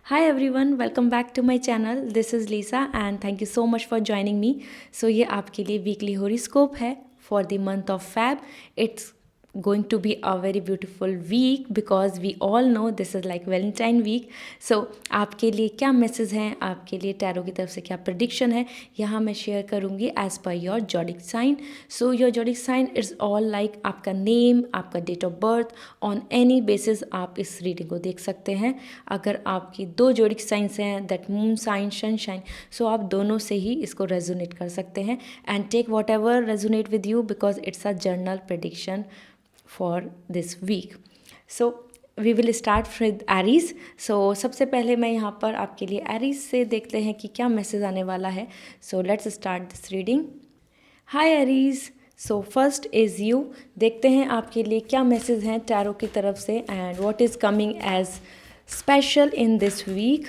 Hi everyone, welcome back to my channel. This is Lisa and thank you so much for joining me. So ये आपके लिए weekly horoscope है for the month of Feb. It's going to be a very beautiful week because we all know this is like Valentine week. So आपके लिए क्या message हैं, आपके लिए टैरो की तरफ से क्या प्रेडिक्शन है, यहाँ मैं शेयर करूँगी as per your zodiac sign. So your zodiac sign is all like आपका नेम, आपका date of birth. On any basis आप इस रीडिंग को देख सकते हैं. अगर आपकी दो जॉडिक साइंस हैं, that moon sign, sunshine, so आप दोनों से ही इसको रेजोनेट कर सकते हैं. And take whatever resonate with you because it's a general prediction for this week. So we will start with Aries. So सबसे पहले मैं यहाँ पर आपके लिए एरीज से देखते हैं कि क्या मैसेज आने वाला है. सो let's start this reading. Hi Aries. So first is you. देखते हैं आपके लिए क्या मैसेज हैं टैरो की तरफ से and what is coming as special in this week.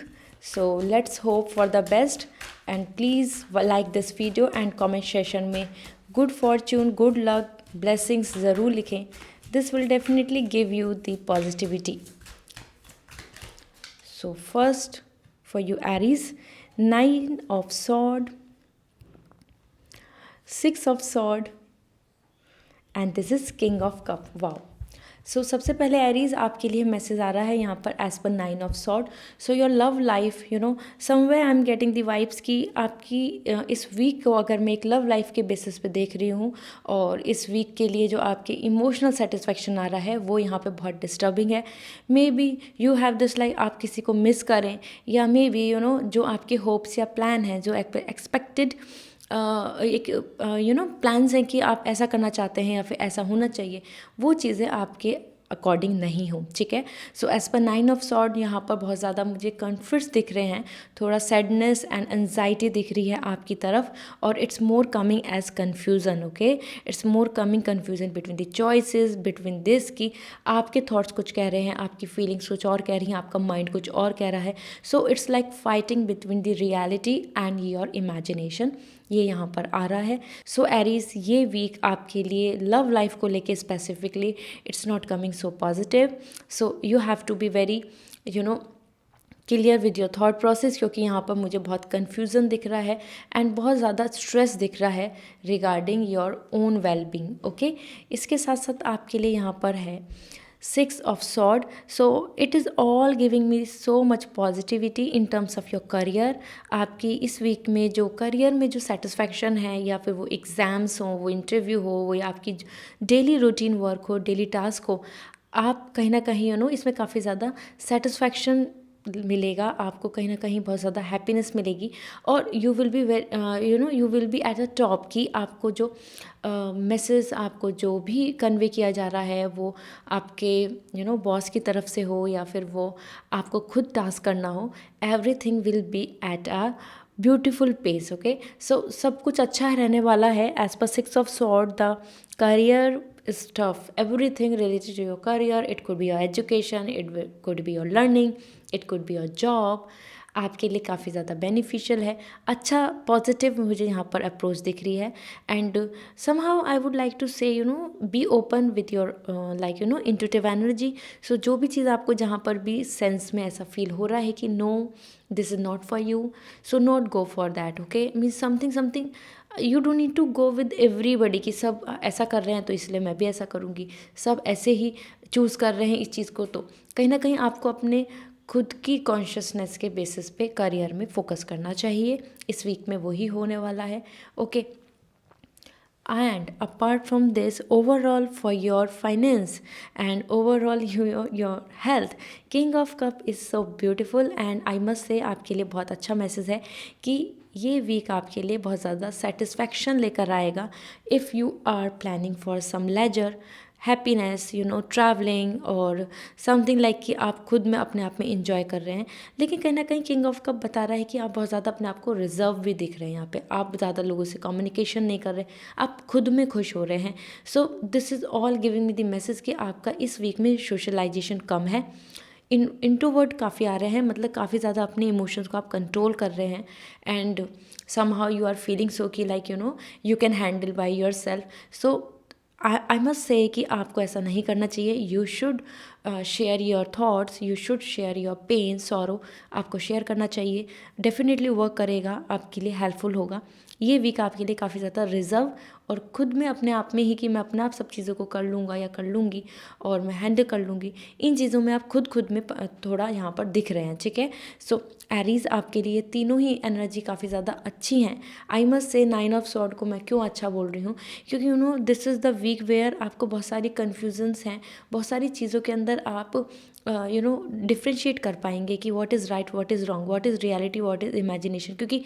So let's hope for the best and please like this video and comment session में good fortune, good luck, blessings ज़रूर लिखें. This will definitely give you the positivity. So first for you Aries, 9 of sword, 6 of sword and this is king of cup. wow. सो सबसे पहले Aries आपके लिए message आ रहा है यहाँ पर as per 9 of sword. So your love life, you know, somewhere I am getting the vibes की आपकी इस वीक को अगर मैं एक लव लाइफ के बेसिस पे देख रही हूँ और इस वीक के लिए जो आपके इमोशनल सेटिस्फेक्शन आ रहा है वो यहाँ पे बहुत डिस्टर्बिंग है. May be you have this like आप किसी को मिस करें, या मे बी यू नो जो आपके होप्स या प्लान है, जो एक्सपेक्टेड एक प्लान्स हैं कि आप ऐसा करना चाहते हैं या फिर ऐसा होना चाहिए, वो चीज़ें आपके अकॉर्डिंग नहीं हो. ठीक है. So as per 9 of sword यहाँ पर बहुत ज़्यादा मुझे कॉन्फ्लिक्ट्स दिख रहे हैं, थोड़ा सैडनेस एंड एनजाइटी दिख रही है आपकी तरफ, और it's more coming as confusion. Okay, it's more coming confusion between the choices, between this कि आपके थॉट्स कुछ कह रहे हैं, आपकी फीलिंग्स कुछ और कह रही हैं, आपका माइंड कुछ और कह रहा है. So it's like fighting between the reality and your imagination, ये यहाँ पर आ रहा है. सो एरीज, ये वीक आपके लिए लव लाइफ को लेके specifically it's not coming so positive. So you have to be very clear with your thought process, क्योंकि यहाँ पर मुझे बहुत कन्फ्यूज़न दिख रहा है एंड बहुत ज़्यादा स्ट्रेस दिख रहा है regarding your own wellbeing. Okay, इसके साथ साथ आपके लिए यहाँ पर है 6 of sword. So it is all giving me so much positivity in terms of your career. आपकी इस वीक में जो करियर में जो सेटिस्फैक्शन है, या फिर वो एग्ज़ाम्स हो, वो इंटरव्यू हो, वो या आपकी डेली रूटीन वर्क हो, डेली टास्क हो, आप कहीं ना कहीं इसमें काफ़ी ज़्यादा सेटिस्फैक्शन मिलेगा आपको, कहीं ना कहीं बहुत ज़्यादा हैप्पीनेस मिलेगी, और you will B you will be at the top कि आपको जो मैसेज आपको जो भी कन्वे किया जा रहा है वो आपके बॉस की तरफ से हो या फिर वो आपको खुद टास्क करना हो, everything will be at a beautiful pace. Okay, so सब कुछ अच्छा रहने वाला है. As per 6 of sword, the career is tough. Everything related to your career, it could be your education, could be your learning, it could be your job, आपके लिए काफ़ी ज़्यादा बेनिफिशियल है. अच्छा पॉजिटिव मुझे यहाँ पर अप्रोच दिख रही है. And somehow I would like to say be open with your like intuitive energy. So जो भी चीज़ आपको जहाँ पर भी सेंस में ऐसा फील हो रहा है कि no this is not for you, so not go for that. Okay, means something you don't need to go with everybody कि सब ऐसा कर रहे हैं तो इसलिए मैं भी ऐसा करूँगी, सब ऐसे ही चूज़ कर रहे हैं इस चीज़ को. तो कहीं ना कहीं आपको अपने खुद की कॉन्शियसनेस के बेसिस पे करियर में फोकस करना चाहिए. इस वीक में वही होने वाला है. Okay, and apart from this, overall for your finance and overall your health, king of cup is so beautiful. and I must say आपके लिए बहुत अच्छा मैसेज है कि ये वीक आपके लिए बहुत ज़्यादा सेटिस्फैक्शन लेकर आएगा. If you are planning for some leisure, happiness, travelling और समथिंग लाइक कि आप खुद में अपने आप में इंजॉय कर रहे हैं. लेकिन कहीं ना कहीं किंग ऑफ कप बता रहा है कि आप बहुत ज़्यादा अपने आप को रिजर्व भी दिख रहे हैं. यहाँ पे आप ज़्यादा लोगों से कम्युनिकेशन नहीं कर रहे, आप खुद में खुश हो रहे हैं. So this is all giving me the message कि आपका इस वीक में सोशलाइजेशन कम है, इंट्रोवर्ट काफ़ी आ रहे हैं, मतलब काफ़ी ज़्यादा अपने इमोशंस को आप कंट्रोल कर रहे हैं. And somehow you are feeling so कि like you can handle by yourself. So I must say कि आपको ऐसा नहीं करना चाहिए. You should share your thoughts, you should share your pain sorrow, आपको शेयर करना चाहिए, डेफिनेटली वर्क करेगा, आपके लिए हेल्पफुल होगा। ये वीक आपके लिए काफ़ी ज़्यादा रिजर्व और खुद में अपने आप में ही कि मैं अपने आप सब चीज़ों को कर लूँगा या कर लूँगी और मैं हैंडल कर लूँगी, इन चीज़ों में आप खुद में थोड़ा यहाँ पर दिख रहे हैं, ठीक है। सो एरीज आपके लिए तीनों ही एनर्जी काफ़ी ज़्यादा अच्छी हैं। आई मस्ट से 9 ऑफ सॉर्ड को मैं क्यों अच्छा बोल रही हूँ, क्योंकि this is the week where आपको बहुत सारी कन्फ्यूजन्स हैं, बहुत सारी चीज़ों के अंदर आप डिफ्रेंशिएट कर पाएंगे कि what is right, what is wrong, what is reality, what is imagination, क्योंकि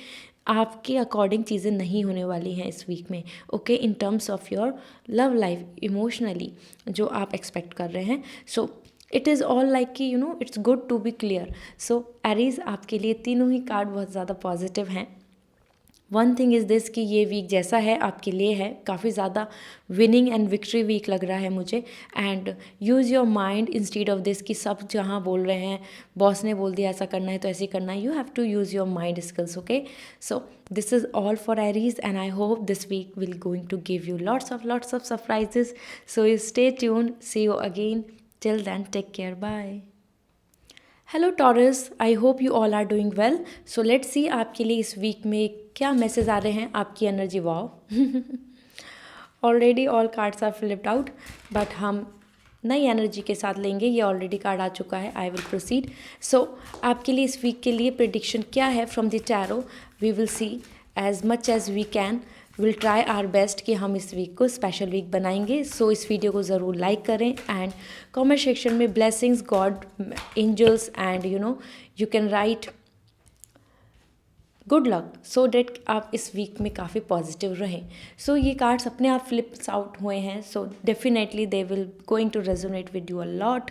आपके अकॉर्डिंग चीज़ें नहीं होने वाली हैं इस वीक में, okay, in terms of your love life, emotionally जो आप एक्सपेक्ट कर रहे हैं। So it is all like कि it's good to be clear. So Aries आपके लिए तीनों ही कार्ड बहुत ज़्यादा पॉजिटिव हैं। वन थिंग इज़ दिस कि ये वीक जैसा है आपके लिए है काफ़ी ज़्यादा विनिंग एंड विक्ट्री वीक लग रहा है मुझे। And use your mind instead of this कि सब जहाँ बोल रहे हैं, बॉस ने बोल दिया ऐसा करना है तो ऐसे ही करना है, you have to use your mind skills, okay. So this is all for Aries and I hope this week will going to give you lots of surprises. So you stay tuned, see you again, till then take care, bye. Hello Taurus, I hope you all are doing well. So let's see आपके लिए इस week में क्या message आ रहे हैं, आपकी energy. Wow, already all cards are flipped out, but हम नई एनर्जी के साथ लेंगे, ये ऑलरेडी कार्ड आ चुका है। I will proceed. सो आपके लिए इस वीक के लिए प्रेडिक्शन क्या है from the tarot, we will see as much as we can, will try our best कि हम इस वीक को स्पेशल वीक बनाएंगे। सो इस वीडियो को ज़रूर लाइक करें एंड कमेंट सेक्शन में blessings, god, angels and you can write good luck, so that आप इस वीक में काफ़ी पॉजिटिव रहें। सो ये कार्ड्स अपने आप फ्लिप्स आउट हुए हैं, so definitely they will going to resonate with you a lot.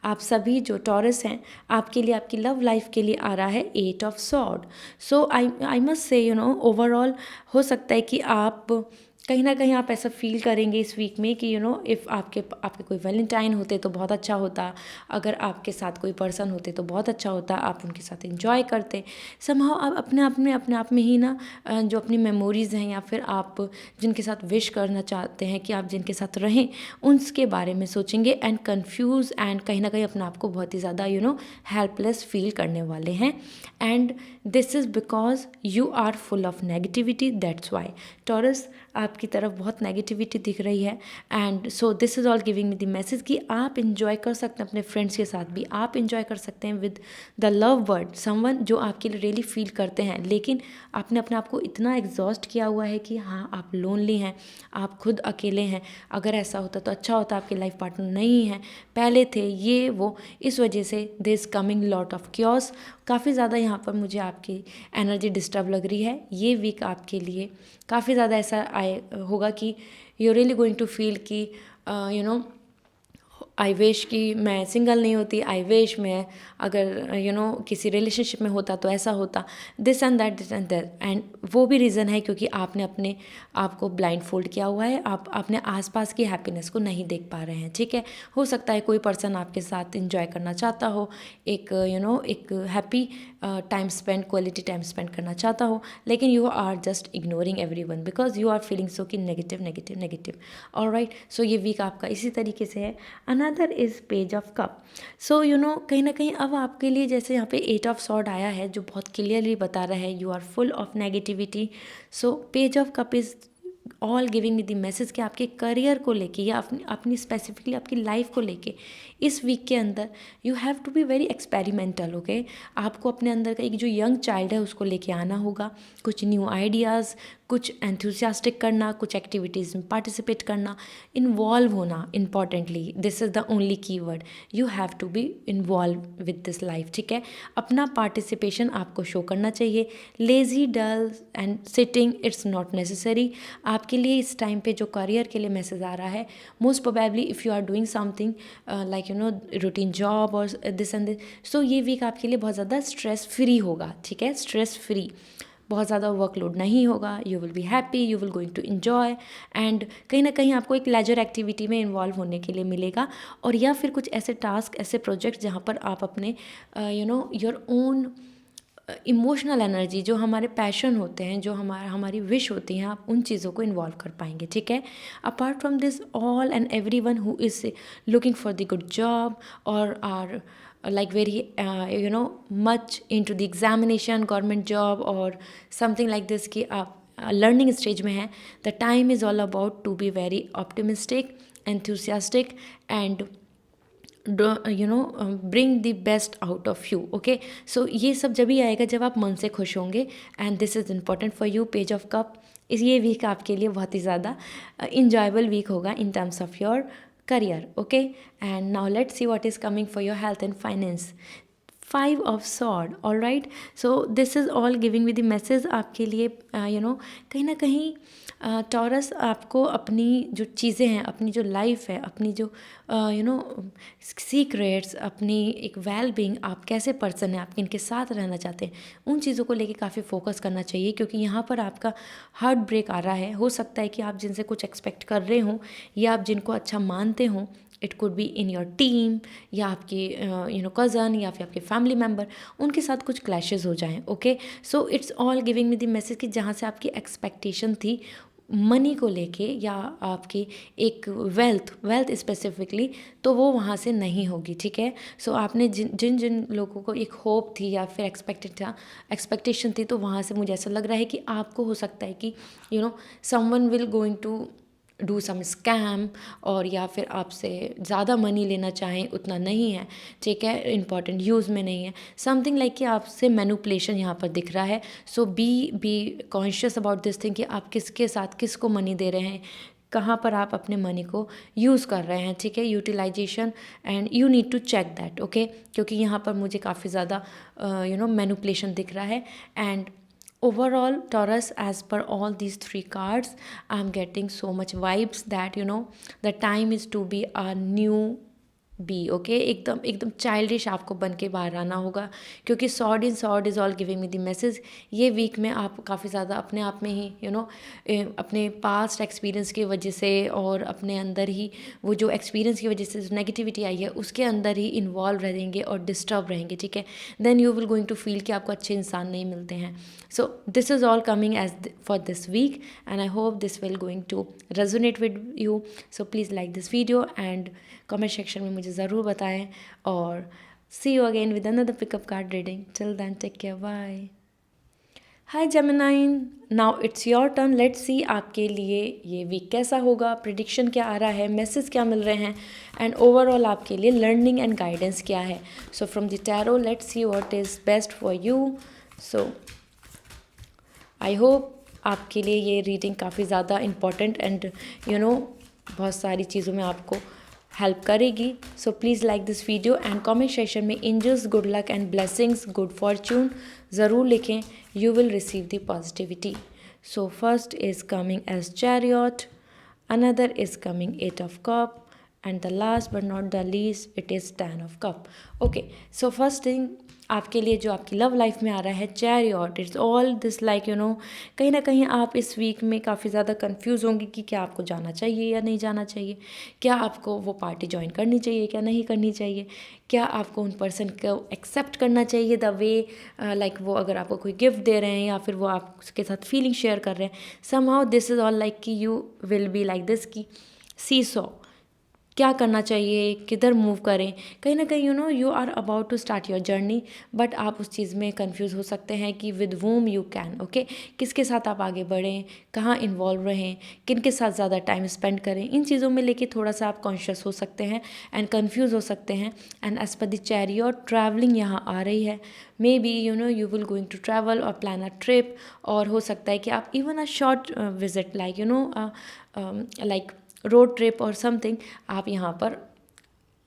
आप सभी जो टॉरस हैं, आपके लिए, आपकी लव लाइफ के लिए आ रहा है 8 of sword. So I must से ओवरऑल हो सकता है कि आप कहीं ना कहीं आप ऐसा फील करेंगे इस वीक में कि इफ़ आपके कोई वैलेंटाइन होते तो बहुत अच्छा होता, अगर आपके साथ कोई पर्सन होते तो बहुत अच्छा होता, आप उनके साथ एंजॉय करते। समहाउ आप अपने आप में ही ना जो अपनी मेमोरीज़ हैं या फिर आप जिनके साथ विश करना चाहते हैं कि आप जिनके साथ रहें, उनके बारे में सोचेंगे एंड कन्फ्यूज़ एंड कहीं ना कहीं अपने आप को बहुत ही ज़्यादा हेल्पलेस फील करने वाले हैं। And this is because you are full of negativity, that's why. Taurus, आपकी तरफ बहुत नेगेटिविटी दिख रही है and so this is all giving me the message कि आप इंजॉय कर सकते हैं अपने फ्रेंड्स के साथ भी, आप इंजॉय कर सकते हैं with the love word, someone जो आपके लिए रियली फील करते हैं, लेकिन आपने अपने आप को इतना एग्जॉस्ट किया हुआ है कि हाँ आप लोनली हैं, आप खुद अकेले हैं। अगर ऐसा होता तो अच्छा होता, आपके लाइफ पार्टनर नहीं है, पहले थे, ये वो, इस वजह से they is coming lot of chaos. काफ़ी ज़्यादा यहाँ पर मुझे आपकी एनर्जी डिस्टर्ब लग रही है। ये वीक आपके लिए काफ़ी ज़्यादा ऐसा होगा कि you really going to feel कि आई विश कि मैं सिंगल नहीं होती, आई विश मैं अगर किसी रिलेशनशिप में होता तो ऐसा होता, दिस एंड दैट। एंड वो भी रीज़न है क्योंकि आपने अपने आप को ब्लाइंड फोल्ड किया हुआ है, आप अपने आसपास की हैप्पीनेस को नहीं देख पा रहे हैं, ठीक है। हो सकता है कोई पर्सन आपके साथ इंजॉय करना चाहता हो, एक एक happy time spend, quality time spend करना चाहता हो, लेकिन you are just ignoring everyone because you are feeling so कि नेगेटिव। ऑलराइट, सो ये वीक आपका इसी तरीके से है। Another is page of cup. So कहीं ना कहीं अब आपके लिए जैसे यहाँ पे 8 ऑफ सॉर्ड आया है जो बहुत क्लियरली बता रहा है you are full of negativity. So page of cup is all giving me the message कि आपके करियर को लेके या अपनी स्पेसिफिकली आपकी लाइफ को लेके इस वीक के अंदर you have to be very experimental, okay. आपको अपने अंदर का एक जो यंग चाइल्ड है उसको लेके आना होगा, कुछ न्यू आइडियाज़, कुछ एंथुसियास्टिक करना, कुछ एक्टिविटीज़ में पार्टिसिपेट करना, इन्वॉल्व होना। Importantly this is the only key word, you have to be involve with this life, ठीक है। अपना पार्टिसिपेशन आपको शो करना चाहिए। Lazy, dull and sitting it's not necessary. आपके लिए इस टाइम पे जो करियर के लिए मैसेज आ रहा है, most probably if you are doing something like routine job और दिस एंड दिस, सो ये वीक आपके लिए बहुत ज़्यादा स्ट्रेस फ्री होगा, ठीक है, स्ट्रेस फ्री, बहुत ज़्यादा वर्कलोड नहीं होगा, you will be happy, you will going to enjoy and कहीं ना कहीं आपको एक लेजर एक्टिविटी में इन्वॉल्व होने के लिए मिलेगा, और या फिर कुछ ऐसे टास्क, ऐसे प्रोजेक्ट जहाँ पर आप अपने योर ओन इमोशनल एनर्जी, जो हमारे पैशन होते हैं, जो हमारी विश होती हैं, आप उन चीज़ों को इन्वॉल्व कर पाएंगे, ठीक है। Apart from this, all and every one who is looking for the good job और are like very much into the examination, government job or something like this, कि आप लर्निंग स्टेज में हैं, the time is all about to be very optimistic, enthusiastic and bring the best out of you, okay. So ये सब जब ही आएगा जब आप मन से खुश होंगे, and this is important for you, page of cup. इस ये वीक आपके लिए बहुत ही ज़्यादा इंजॉयबल वीक होगा इन terms of your career, okay। And now let's see what is coming for your health and finance. 5 of sword, all right। So this is all giving me the message आपके लिए, कहीं ना कहीं taurus आपको अपनी जो चीज़ें हैं, अपनी जो लाइफ है, अपनी जो सीक्रेट्स, अपनी एक वेल बीइंग, आप कैसे पर्सन हैं, आप किनके साथ रहना चाहते हैं, उन चीज़ों को लेके काफ़ी फोकस करना चाहिए, क्योंकि यहाँ पर आपका हार्ट ब्रेक आ रहा है। हो सकता है कि आप जिनसे कुछ एक्सपेक्ट कर रहे हों या आप जिनको अच्छा मानते हों, it could be in your team या आपके कज़न या फिर आपके फैमिली मेम्बर, उनके साथ कुछ क्लैशेस हो जाएं, okay. So it's all giving me the message कि जहाँ से आपकी एक्सपेक्टेशन थी मनी को लेके या आपकी एक वेल्थ स्पेसिफिकली, तो वो वहाँ से नहीं होगी, ठीक है। सो आपने जिन जिन लोगों को एक होप थी या फिर एक्सपेक्टेशन थी, तो वहाँ से मुझे ऐसा लग रहा है कि आपको हो सकता है कि someone will going to do some scam, और या फिर आपसे ज़्यादा मनी लेना चाहें, उतना नहीं है, ठीक है, इंपॉर्टेंट यूज़ में नहीं है, समथिंग लाइक कि आपसे मैनिपुलेशन यहाँ पर दिख रहा है। So be conscious about this thing कि आप किसके साथ किसको मनी दे रहे हैं, कहाँ पर आप अपने मनी को यूज़ कर रहे हैं, ठीक है, utilisation, and you need to check that, okay. क्योंकि यहाँ पर मुझे काफ़ी ज़्यादा मैनिपुलेशन दिख रहा है। And overall, Taurus, as per all these 3 cards, I'm getting so much vibes that the time is to be a new be, okay. एकदम चाइल्डिश आपको बन के बाहर आना होगा, क्योंकि sword in sword is all giving me the message. ये week में आप काफ़ी ज़्यादा अपने आप में ही अपने पास्ट एक्सपीरियंस की वजह से और अपने अंदर ही वो जो एक्सपीरियंस की वजह से जो नेगेटिविटी आई है उसके अंदर ही इन्वॉल्व रहेंगे और डिस्टर्ब रहेंगे, ठीक है। Then you will going to feel कि आपको अच्छे इंसान नहीं मिलते हैं। So this is all coming as for this week, and I hope this will going to resonate with you. So please like this video and comment section में मुझे ज़रूर बताएं, और see you again with another pickup card reading. Till then take care, bye. Hi Gemini, now it's your turn. Let's see आपके लिए ये week कैसा होगा, प्रिडिक्शन क्या आ रहा है, मैसेज क्या मिल रहे हैं, एंड ओवरऑल आपके लिए लर्निंग एंड गाइडेंस क्या है। So from the tarot let's see what is best for you. So I hope आपके लिए ये रीडिंग काफ़ी ज़्यादा इम्पॉर्टेंट एंड बहुत सारी चीज़ों में आपको हेल्प करेगी। So please like this video and comment section में angels good luck and blessings good fortune ज़रूर लिखें, you will receive the positivity. So first is coming as chariot, another is coming 8 of cup, and the last but not the least it is 10 of cup, okay. So first thing आपके लिए जो आपकी love life में आ रहा है chariot, it's all this like कहीं ना कहीं आप इस वीक में काफ़ी ज़्यादा कंफ्यूज होंगे कि क्या आपको जाना चाहिए या नहीं जाना चाहिए, क्या आपको वो पार्टी ज्वाइन करनी चाहिए क्या नहीं करनी चाहिए, क्या आपको उन पर्सन को एक्सेप्ट करना चाहिए द वे लाइक वो अगर आपको कोई गिफ्ट दे रहे हैं या फिर वो आपके साथ फीलिंग शेयर कर रहे हैं। Somehow this is all like कि you will be like this कि सी सॉ क्या करना चाहिए, किधर मूव करें। कहीं ना कहीं you are about to start your journey, but आप उस चीज़ में कंफ्यूज हो सकते हैं कि with whom you can, okay, किसके साथ आप आगे बढ़ें, कहाँ इन्वॉल्व रहें, किन के साथ ज़्यादा टाइम स्पेंड करें, इन चीज़ों में लेके थोड़ा सा आप कॉन्शियस हो सकते हैं एंड कन्फ्यूज़ हो सकते हैं। And as per the chariot travelling यहाँ आ रही है, may be you will going to travel और प्लान अ ट्रिप, और हो सकता है कि आप even a short visit like road trip और समथिंग आप यहाँ पर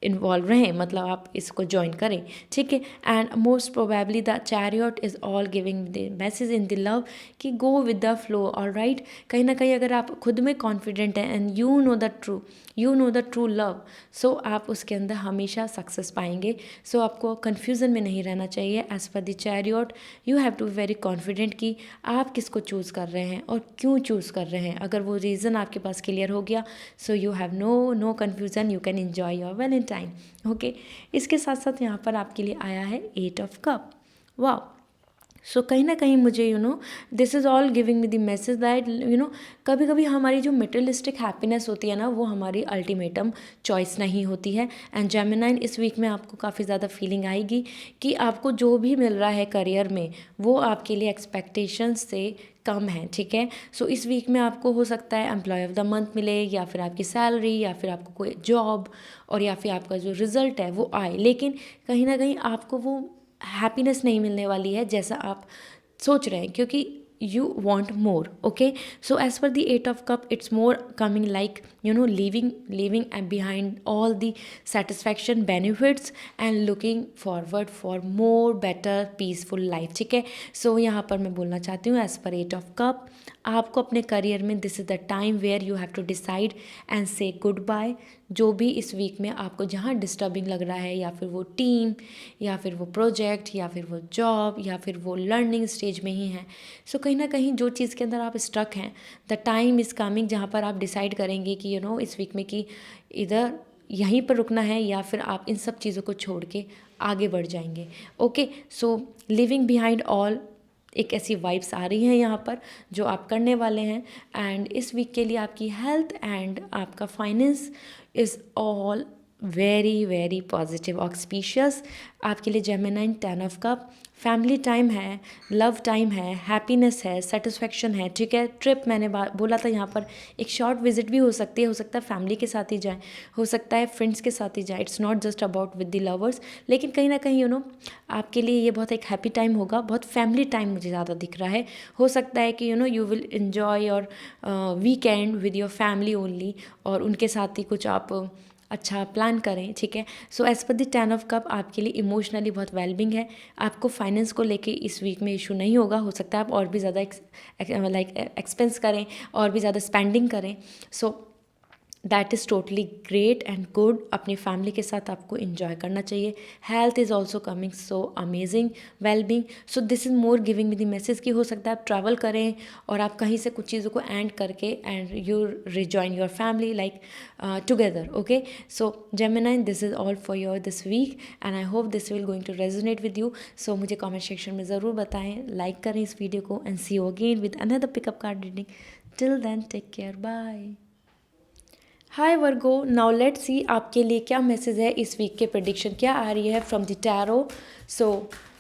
इन्वॉल्व रहें, मतलब आप इसको ज्वाइन करें, ठीक है। And most probably the chariot is all giving the message in the love कि go with the flow, all right. कहीं ना कहीं अगर आप खुद में कॉन्फिडेंट हैं and you know the true love, so आप उसके अंदर हमेशा सक्सेस पाएंगे। सो आपको कन्फ्यूज़न में नहीं रहना चाहिए। As per the chariot you have to be very confident कि आप किसको चूज़ कर रहे हैं और क्यों चूज़ कर रहे हैं। अगर वो रीज़न आपके पास क्लियर हो गया, so you have no confusion, you can enjoy your Valentine time, okay. इसके साथ साथ यहाँ पर आपके लिए आया है 8 of cup, वाह। सो कहीं ना कहीं मुझे this is all giving me the message that कभी कभी हमारी जो मटेरियलिस्टिक हैप्पीनेस होती है ना, वो हमारी अल्टीमेटम चॉइस नहीं होती है। एंड जेमिनाइन, इस वीक में आपको काफ़ी ज़्यादा फीलिंग आएगी कि आपको जो भी मिल रहा है करियर में वो आपके लिए एक्सपेक्टेशंस से कम है, ठीक है। सो इस वीक में आपको हो सकता है एम्प्लॉय ऑफ द मंथ मिले, या फिर आपकी सैलरी, या फिर आपको कोई जॉब, और या फिर आपका जो रिज़ल्ट है वो आए, लेकिन कहीं ना कहीं आपको वो हैप्पीनेस नहीं मिलने वाली है जैसा आप सोच रहे हैं, क्योंकि you want more. Okay, so as per the eight of cup, it's more coming like leaving and behind all the satisfaction benefits and looking forward for more better peaceful life, ठीक है। सो यहाँ पर मैं बोलना चाहती हूँ as per eight of cup, आपको अपने करियर में this is the time where you have to decide and say goodbye. जो भी इस वीक में आपको जहाँ डिस्टर्बिंग लग रहा है, या फिर वो टीम, या फिर वो प्रोजेक्ट, या फिर वो जॉब, या फिर वो लर्निंग स्टेज में ही है, सो कहीं ना कहीं जो चीज़ के अंदर आप स्ट्रक हैं, द टाइम इज़ कमिंग जहाँ पर आप डिसाइड करेंगे कि इस वीक में कि इधर यहीं पर रुकना है, या फिर आप इन सब चीज़ों को छोड़ के आगे बढ़ जाएंगे। ओके, सो लिविंग बिहाइंड ऑल, एक ऐसी वाइब्स आ रही हैं यहाँ पर जो आप करने वाले हैं। एंड इस वीक के लिए आपकी हेल्थ एंड आपका finance is all very very positive auspicious. आपके लिए Gemini 10 of cup, family time है, लव टाइम है, हैप्पीनेस है, सेटिस्फेक्शन है, ठीक है। ट्रिप मैंने बोला था यहाँ पर एक शॉर्ट विजिट भी हो सकती है, हो सकता है फैमिली के साथ ही जाएं, हो सकता है फ्रेंड्स के साथ ही जाएं, it's not just about with the lovers, लेकिन कहीं ना कहीं आपके लिए ये बहुत एक हैप्पी टाइम होगा, बहुत फैमिली टाइम मुझे ज़्यादा दिख रहा है। हो सकता है कि you will enjoy your weekend with your family only, और उनके साथ ही कुछ आप अच्छा प्लान करें, ठीक है। सो as per the 10 of cup, आपके लिए इमोशनली बहुत वेलबिंग है। आपको फाइनेंस को लेके इस वीक में इशू नहीं होगा, हो सकता है आप और भी ज़्यादा एक्सपेंस करें, और भी ज़्यादा स्पेंडिंग करें। सो that is totally great and good. अपनी फैमिली के साथ आपको इन्जॉय करना चाहिए। Health is also coming so amazing, wellbeing. So this is more giving me the message कि हो सकता है आप ट्रैवल करें और आप कहीं से कुछ चीज़ों को एंड करके and you rejoin your family like together. Okay, so Gemini, this is all for your this week and I hope this will going to resonate with you. So मुझे कॉमेंट सेक्शन में ज़रूर बताएं, like करें इस video को, and see you again with another pickup card reading. Till then take care, bye. Hi Virgo, now let's see आपके लिए क्या मैसेज है इस वीक के प्रेडिक्शन क्या आ रही है from the tarot. So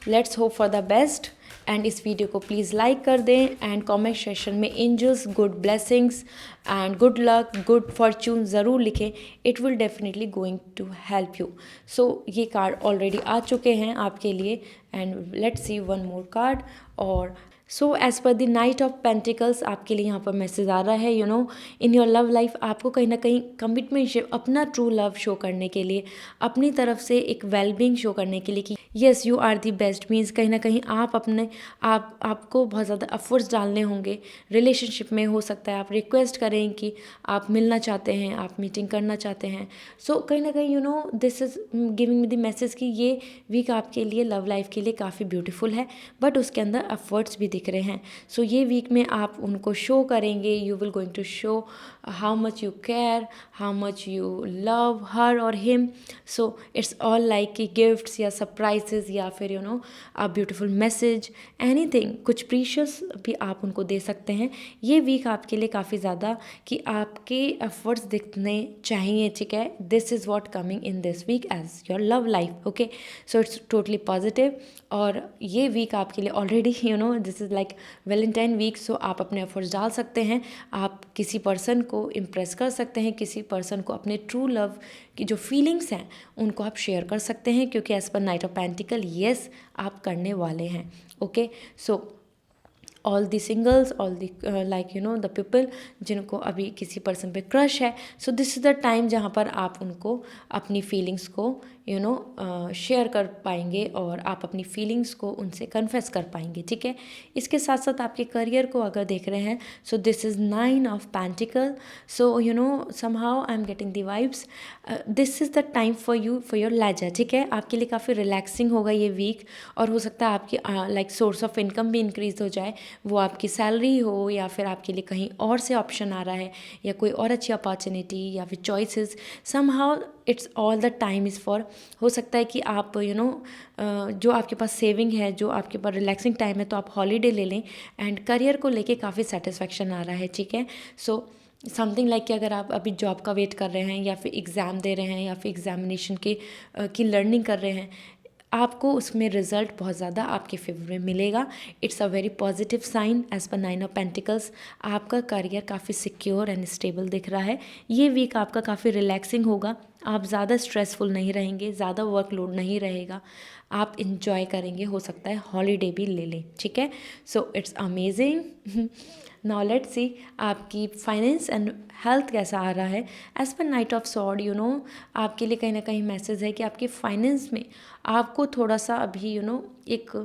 let's hope for the best. And इस वीडियो को प्लीज़ लाइक कर दें एंड कमेंट सेक्शन में angels good blessings and good luck good fortune ज़रूर लिखें। It will definitely going to help you. So ये card already आ चुके हैं आपके लिए, and let's see one more card. और so as per the knight of pentacles, आपके लिए यहाँ पर मैसेज आ रहा है इन योर लव लाइफ आपको कहीं ना कहीं कमिटमेंट, अपना ट्रू लव शो करने के लिए, अपनी तरफ से एक वेलबींग शो करने के लिए कि yes you are the best, means कहीं ना कहीं आप अपने आपको बहुत ज़्यादा एफर्ट्स डालने होंगे रिलेशनशिप में। हो सकता है आप रिक्वेस्ट करें कि आप मिलना चाहते हैं, आप मीटिंग करना चाहते हैं। सो कहीं ना कहीं this is giving me the message कि ये वीक आपके लिए लव लाइफ के लिए काफ़ी ब्यूटीफुल है, बट उसके अंदर एफर्ट्स भी दिख रहे हैं। सो ये वीक में आप उनको शो करेंगे, you will going to show how much you care, how much you love her और him. So it's all like कि गिफ्ट्स या सरप्राइजेज, या फिर अ ब्यूटीफुल मैसेज, एनीथिंग, कुछ प्रीशियस भी आप उनको दे सकते हैं। ये वीक आपके लिए काफ़ी ज़्यादा कि आपके एफर्ट्स दिखने चाहिए, ठीक है। This is what coming in this week as your love life. Okay, so it's totally positive. और ये वीक आपके लिए already this is like Valentine week. सो आप अपने एफर्ट्स डाल सकते हैं, आप किसी पर्सन को इम्प्रेस कर सकते हैं, किसी पर्सन को अपने ट्रू लव की जो फीलिंग्स हैं उनको आप शेयर कर सकते हैं, क्योंकि as per night of pentacle yes आप करने वाले हैं। Okay, so all the singles, all the like the people जिनको अभी किसी पर्सन पे क्रश है, सो दिस इज़ द टाइम जहाँ पर आप उनको अपनी फीलिंग्स को शेयर कर पाएंगे, और आप अपनी फीलिंग्स को उनसे कन्फेस कर पाएंगे, ठीक है। इसके साथ साथ आपके करियर को अगर देख रहे हैं, so this is 9 of pentacle. So somehow I am getting the vibes, this is the time for you for your leisure, ठीक है। आपके लिए काफ़ी रिलैक्सिंग होगा ये वीक, और हो सकता है आपकी लाइक सोर्स ऑफ इनकम भी इंक्रीज हो जाए, वो आपकी सैलरी हो, या फिर आपके लिए कहीं और से ऑप्शन आ रहा है, या कोई और अच्छी अपॉर्चुनिटी, या फिर choices. Somehow it's all the time is for, हो सकता है कि आप जो आपके पास सेविंग है, जो आपके पास रिलैक्सिंग टाइम है, तो आप हॉलीडे ले लें। एंड करियर को लेके काफ़ी सेटिस्फेक्शन आ रहा है, ठीक है। सो समथिंग लाइक कि अगर आप अभी जॉब का वेट कर रहे हैं या फिर एग्ज़ाम दे रहे हैं या फिर एग्जामिनेशन की लर्निंग कर रहे हैं, आपको उसमें रिजल्ट बहुत ज़्यादा आपके फेवर में मिलेगा। It's a very positive sign as per 9 of pentacles. आपका करियर काफ़ी सिक्योर एंड स्टेबल दिख रहा है। ये वीक आपका काफ़ी रिलैक्सिंग होगा, आप ज़्यादा स्ट्रेसफुल नहीं रहेंगे, ज़्यादा वर्कलोड नहीं रहेगा, आप इंजॉय करेंगे, हो सकता है हॉलीडे भी ले लें, ठीक है। So it's amazing. Now let's सी आपकी फाइनेंस एंड हेल्थ कैसा आ रहा है। As per night of sword, आपके लिए कहीं ना कहीं मैसेज है कि आपके फाइनेंस में आपको थोड़ा सा अभी एक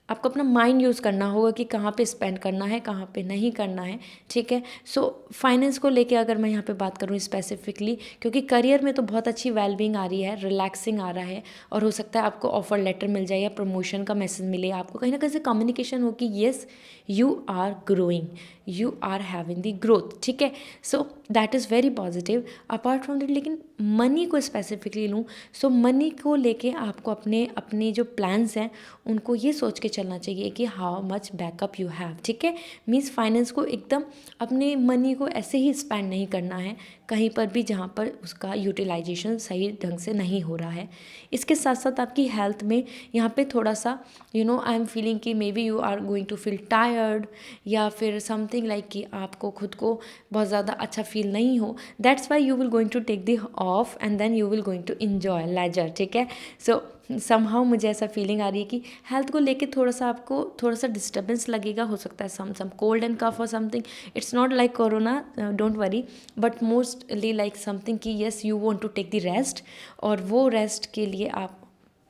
आपको अपना माइंड यूज़ करना होगा कि कहाँ पे स्पेंड करना है, कहाँ पे नहीं करना है, ठीक है। सो फाइनेंस को लेके अगर मैं यहाँ पे बात करूँ स्पेसिफिकली, क्योंकि करियर में तो बहुत अच्छी वेलबींग आ रही है, रिलैक्सिंग आ रहा है, और हो सकता है आपको ऑफर लेटर मिल जाए या प्रमोशन का मैसेज मिले, आपको कहीं ना कहीं से कम्युनिकेशन हो कि yes you are growing, you are having the growth, ठीक है। So that is very positive. Apart from that, लेकिन मनी को स्पेसिफिकली लूँ, सो मनी को लेके आपको अपने जो प्लान्स हैं उनको ये सोच के चलना चाहिए कि how much backup you have, ठीक है। मीन्स फाइनेंस को एकदम अपने मनी को ऐसे ही स्पेंड नहीं करना है कहीं पर भी जहाँ पर उसका यूटिलाइजेशन सही ढंग से नहीं हो रहा है। इसके साथ साथ आपकी हेल्थ में यहाँ पे थोड़ा सा आई एम फीलिंग कि may be you are going to feel tired, या फिर समथिंग लाइक कि आपको खुद को बहुत ज़्यादा अच्छा फील नहीं हो। That's why you will going to take the off and then you will going to enjoy leisure, ठीक है। सो समहाउ मुझे ऐसा फीलिंग आ रही है कि हेल्थ को लेके थोड़ा सा आपको थोड़ा सा डिस्टर्बेंस लगेगा, हो सकता है सम कोल्ड एंड कफ और something. It's not like corona, don't worry, but mostly like something कि yes you want to take the rest, और वो रेस्ट के लिए आप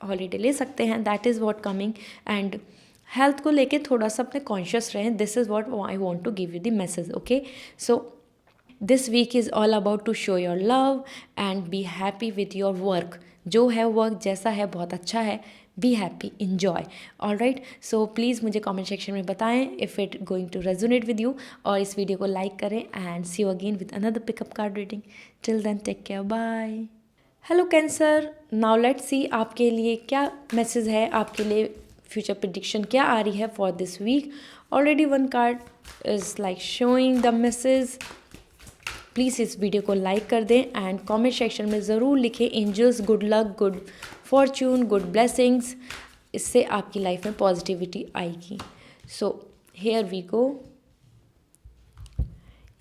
हॉलीडे ले सकते हैं। That is what coming. And health को लेके थोड़ा सा अपने कॉन्शियस रहें। This is what I want to give you the message, okay. So this week is all about to show your love and be happy with your work. जो है work जैसा है बहुत अच्छा है, be happy, enjoy, all right. So please मुझे comment section में बताएं if it going to resonate with you, और इस वीडियो को लाइक करें। And see you again with another pickup card reading. Till then take care, bye. Hello Cancer, now let's see आपके लिए क्या मैसेज है, आपके लिए फ्यूचर प्रिडिक्शन क्या आ रही है for this week. Already one card is like showing the message. Please इस वीडियो को लाइक कर दें एंड कमेंट सेक्शन में ज़रूर लिखें angels good luck, good fortune, good blessings. इससे आपकी लाइफ में पॉजिटिविटी आएगी। So here we go.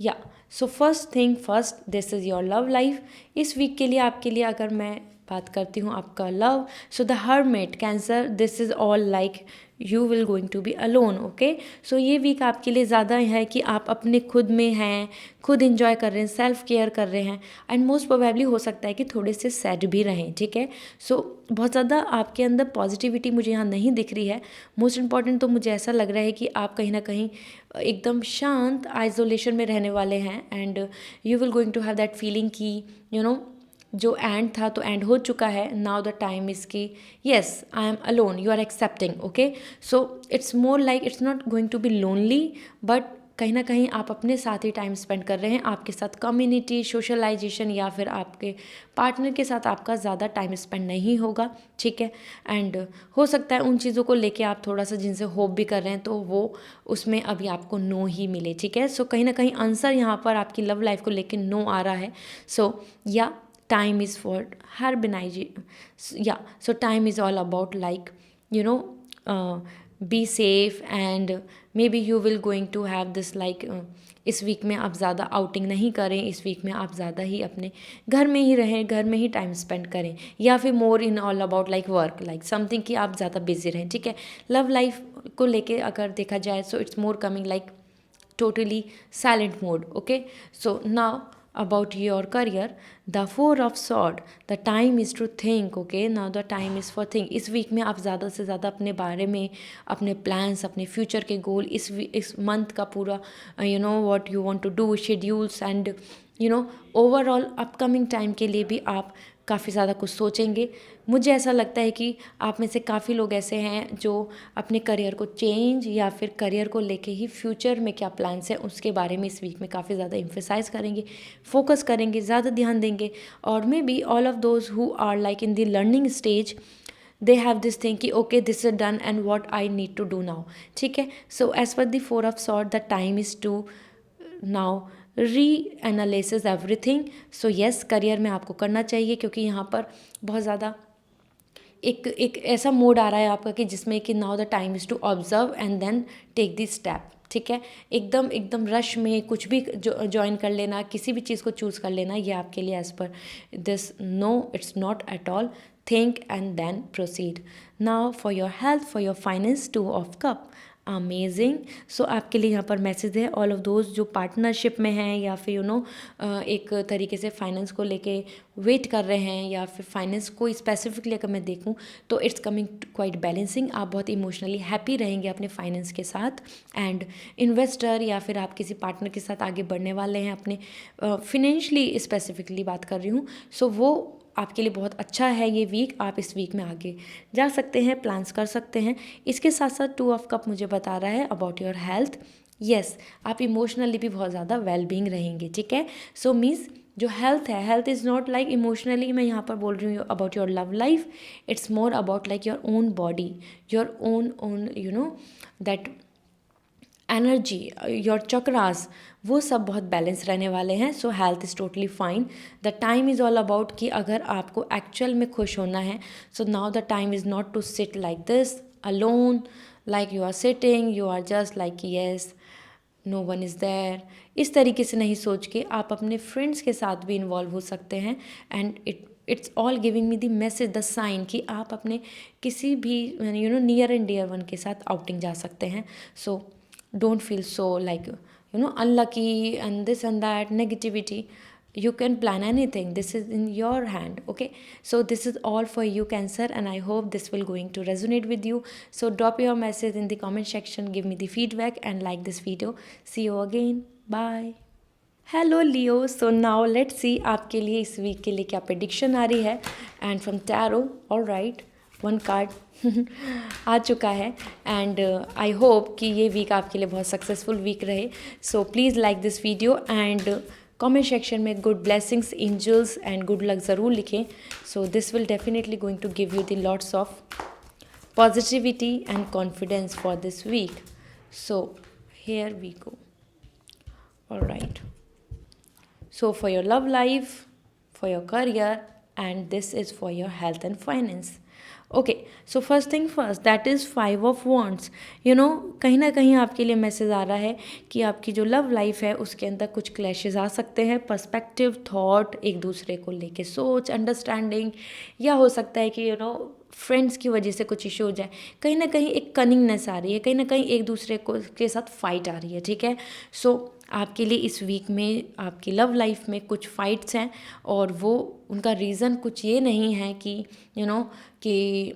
या so first thing first, this is your love life. इस वीक के लिए आपके लिए अगर मैं बात करती हूँ आपका love, so the hermit cancer, this is all like you will going to be alone, okay. So ये वीक आपके लिए ज़्यादा है कि आप अपने खुद में हैं, खुद इंजॉय कर रहे हैं, सेल्फ केयर कर रहे हैं, एंड मोस्ट प्रोबेबली हो सकता है कि थोड़े से सैड भी रहें, ठीक है। सो बहुत ज़्यादा आपके अंदर पॉजिटिविटी मुझे यहाँ नहीं दिख रही है। मोस्ट इंपॉर्टेंट तो मुझे ऐसा लग रहा है कि आप कहीं ना कहीं एकदम शांत आइसोलेशन में रहने वाले हैं, and you will going to have that feeling कि जो एंड था तो एंड हो चुका है, नाउ द टाइम इज़ की yes I am alone, you are accepting, okay. So it's more like it's not going to be lonely, but कहीं ना कहीं आप अपने साथ ही टाइम स्पेंड कर रहे हैं। आपके साथ कम्युनिटी, सोशलाइजेशन या फिर आपके पार्टनर के साथ आपका ज़्यादा टाइम स्पेंड नहीं होगा, ठीक है। एंड हो सकता है उन चीज़ों को लेके आप थोड़ा सा जिनसे होप भी कर रहे हैं तो वो उसमें अभी आपको नो ही मिले, ठीक है। सो कहीं ना कहीं आंसर यहाँ पर आपकी लव लाइफ को लेके नो आ रहा है। सो या time is for harmonization. Yeah, so time is all about like be safe, and maybe you will going to have this like इस वीक में आप ज़्यादा आउटिंग नहीं करें, इस वीक में आप ज़्यादा ही अपने घर में ही रहें, घर में ही टाइम स्पेंड करें, या फिर more in all about like work like something कि आप ज़्यादा बिजी रहें, ठीक है। लव लाइफ को लेके अगर देखा जाए सो it's more coming like totally silent mode, okay. So now about your career, the 4 of sword, the time is to think, okay. Now the time is for think. इस week में आप ज़्यादा से ज़्यादा अपने बारे में, अपने प्लान्स, अपने फ्यूचर के गोल, इस मंथ का पूरा what you want to do, schedules and overall upcoming time के लिए भी आप काफ़ी ज़्यादा कुछ सोचेंगे। मुझे ऐसा लगता है कि आप में से काफ़ी लोग ऐसे हैं जो अपने करियर को चेंज या फिर करियर को लेके ही फ्यूचर में क्या प्लान्स हैं उसके बारे में इस वीक में काफ़ी ज़्यादा एम्फेसाइज करेंगे, फोकस करेंगे, ज़्यादा ध्यान देंगे। और may be all of those who are like in the learning stage, they have this thing कि okay this is done and what I need to do now. ठीक है, so as per the 4 of sword the time is to now reanalysis everything. So yes, career में आपको करना चाहिए, क्योंकि यहाँ पर बहुत ज़्यादा एक ऐसा मोड आ रहा है आपका कि जिसमें कि now the time is to observe and then take the step. ठीक है, एकदम एकदम रश में कुछ भी ज्वाइन कर लेना, किसी भी चीज़ को चूज़ कर लेना, ये आपके लिए as per this no, it's not at all. Think and then proceed. Now for your health, for your finance, 2 of cup, amazing. So आपके लिए यहाँ पर मैसेज है, ऑल ऑफ दोज जो पार्टनरशिप में हैं या फिर एक तरीके से फाइनेंस को लेके वेट कर रहे हैं, या फिर फाइनेंस को स्पेसिफिकली अगर मैं देखूँ तो इट्स कमिंग क्वाइट बैलेंसिंग। आप बहुत इमोशनली हैप्पी रहेंगे अपने फाइनेंस के साथ। एंड इन्वेस्टर या फिर आप किसी पार्टनर के साथ आगे बढ़ने वाले हैं अपने फिनेंशली स्पेसिफिकली बात कर रही हूँ। सो वो आपके लिए बहुत अच्छा है ये वीक। आप इस वीक में आगे जा सकते हैं, प्लान्स कर सकते हैं। इसके साथ साथ 2 ऑफ कप मुझे बता रहा है अबाउट योर हेल्थ। यस, आप इमोशनली भी बहुत ज़्यादा वेल बीइंग रहेंगे। ठीक है, सो मीन्स जो हेल्थ है, health is not like emotionally मैं यहाँ पर बोल रही हूँ about your love life, it's more about like your own body, your own that energy, your chakras, वो सब बहुत बैलेंस रहने वाले हैं। सो health is totally fine. The time is all about कि अगर आपको एक्चुअल में खुश होना है, so now the time is not to sit like this alone, like you are sitting, you are just like yes no one is there. इस तरीके से नहीं सोच के आप अपने फ्रेंड्स के साथ भी इन्वॉल्व हो सकते हैं। And it's all giving me the message, the sign कि आप अपने किसी भी नियर एंड डियर वन के साथ आउटिंग जा सकते हैं। सो don't feel so like unlucky and this and that negativity. You can plan anything, this is in your hand. Okay, so this is all for you, Cancer, and I hope this will going to resonate with you. So drop your message in the comment section, give me the feedback and like this video. See you again, bye. Hello Leo, so now let's see आपके लिए इस week के लिए क्या prediction आ रही है। And from tarot, all right, 1 card आ चुका है। एंड आई होप कि ये वीक आपके लिए बहुत सक्सेसफुल वीक रहे। So please like this video and comment section में good blessings, angels and good luck ज़रूर लिखें। So this will definitely going to give you the lots of positivity and confidence for this week. So here we go. All right. So for your love life, for your career, and this is for your health and finance. Okay, so first thing first, that is 5 of Wands. कहीं ना कहीं आपके लिए message आ रहा है कि आपकी जो लव लाइफ है उसके अंदर कुछ क्लैशेस आ सकते हैं. पर्सपेक्टिव, थॉट, एक दूसरे को लेके सोच, अंडरस्टैंडिंग, या हो सकता है कि फ्रेंड्स की वजह से कुछ इशू हो जाए. कहीं ना कहीं एक कनिंगनेस आ रही है, कहीं ना कहीं एक दूसरे को के साथ फाइट आ रही है. ठीक है, सो आपके लिए इस वीक में आपकी लव लाइफ में कुछ फाइट्स हैं, और वो उनका रीज़न कुछ ये नहीं है कि कि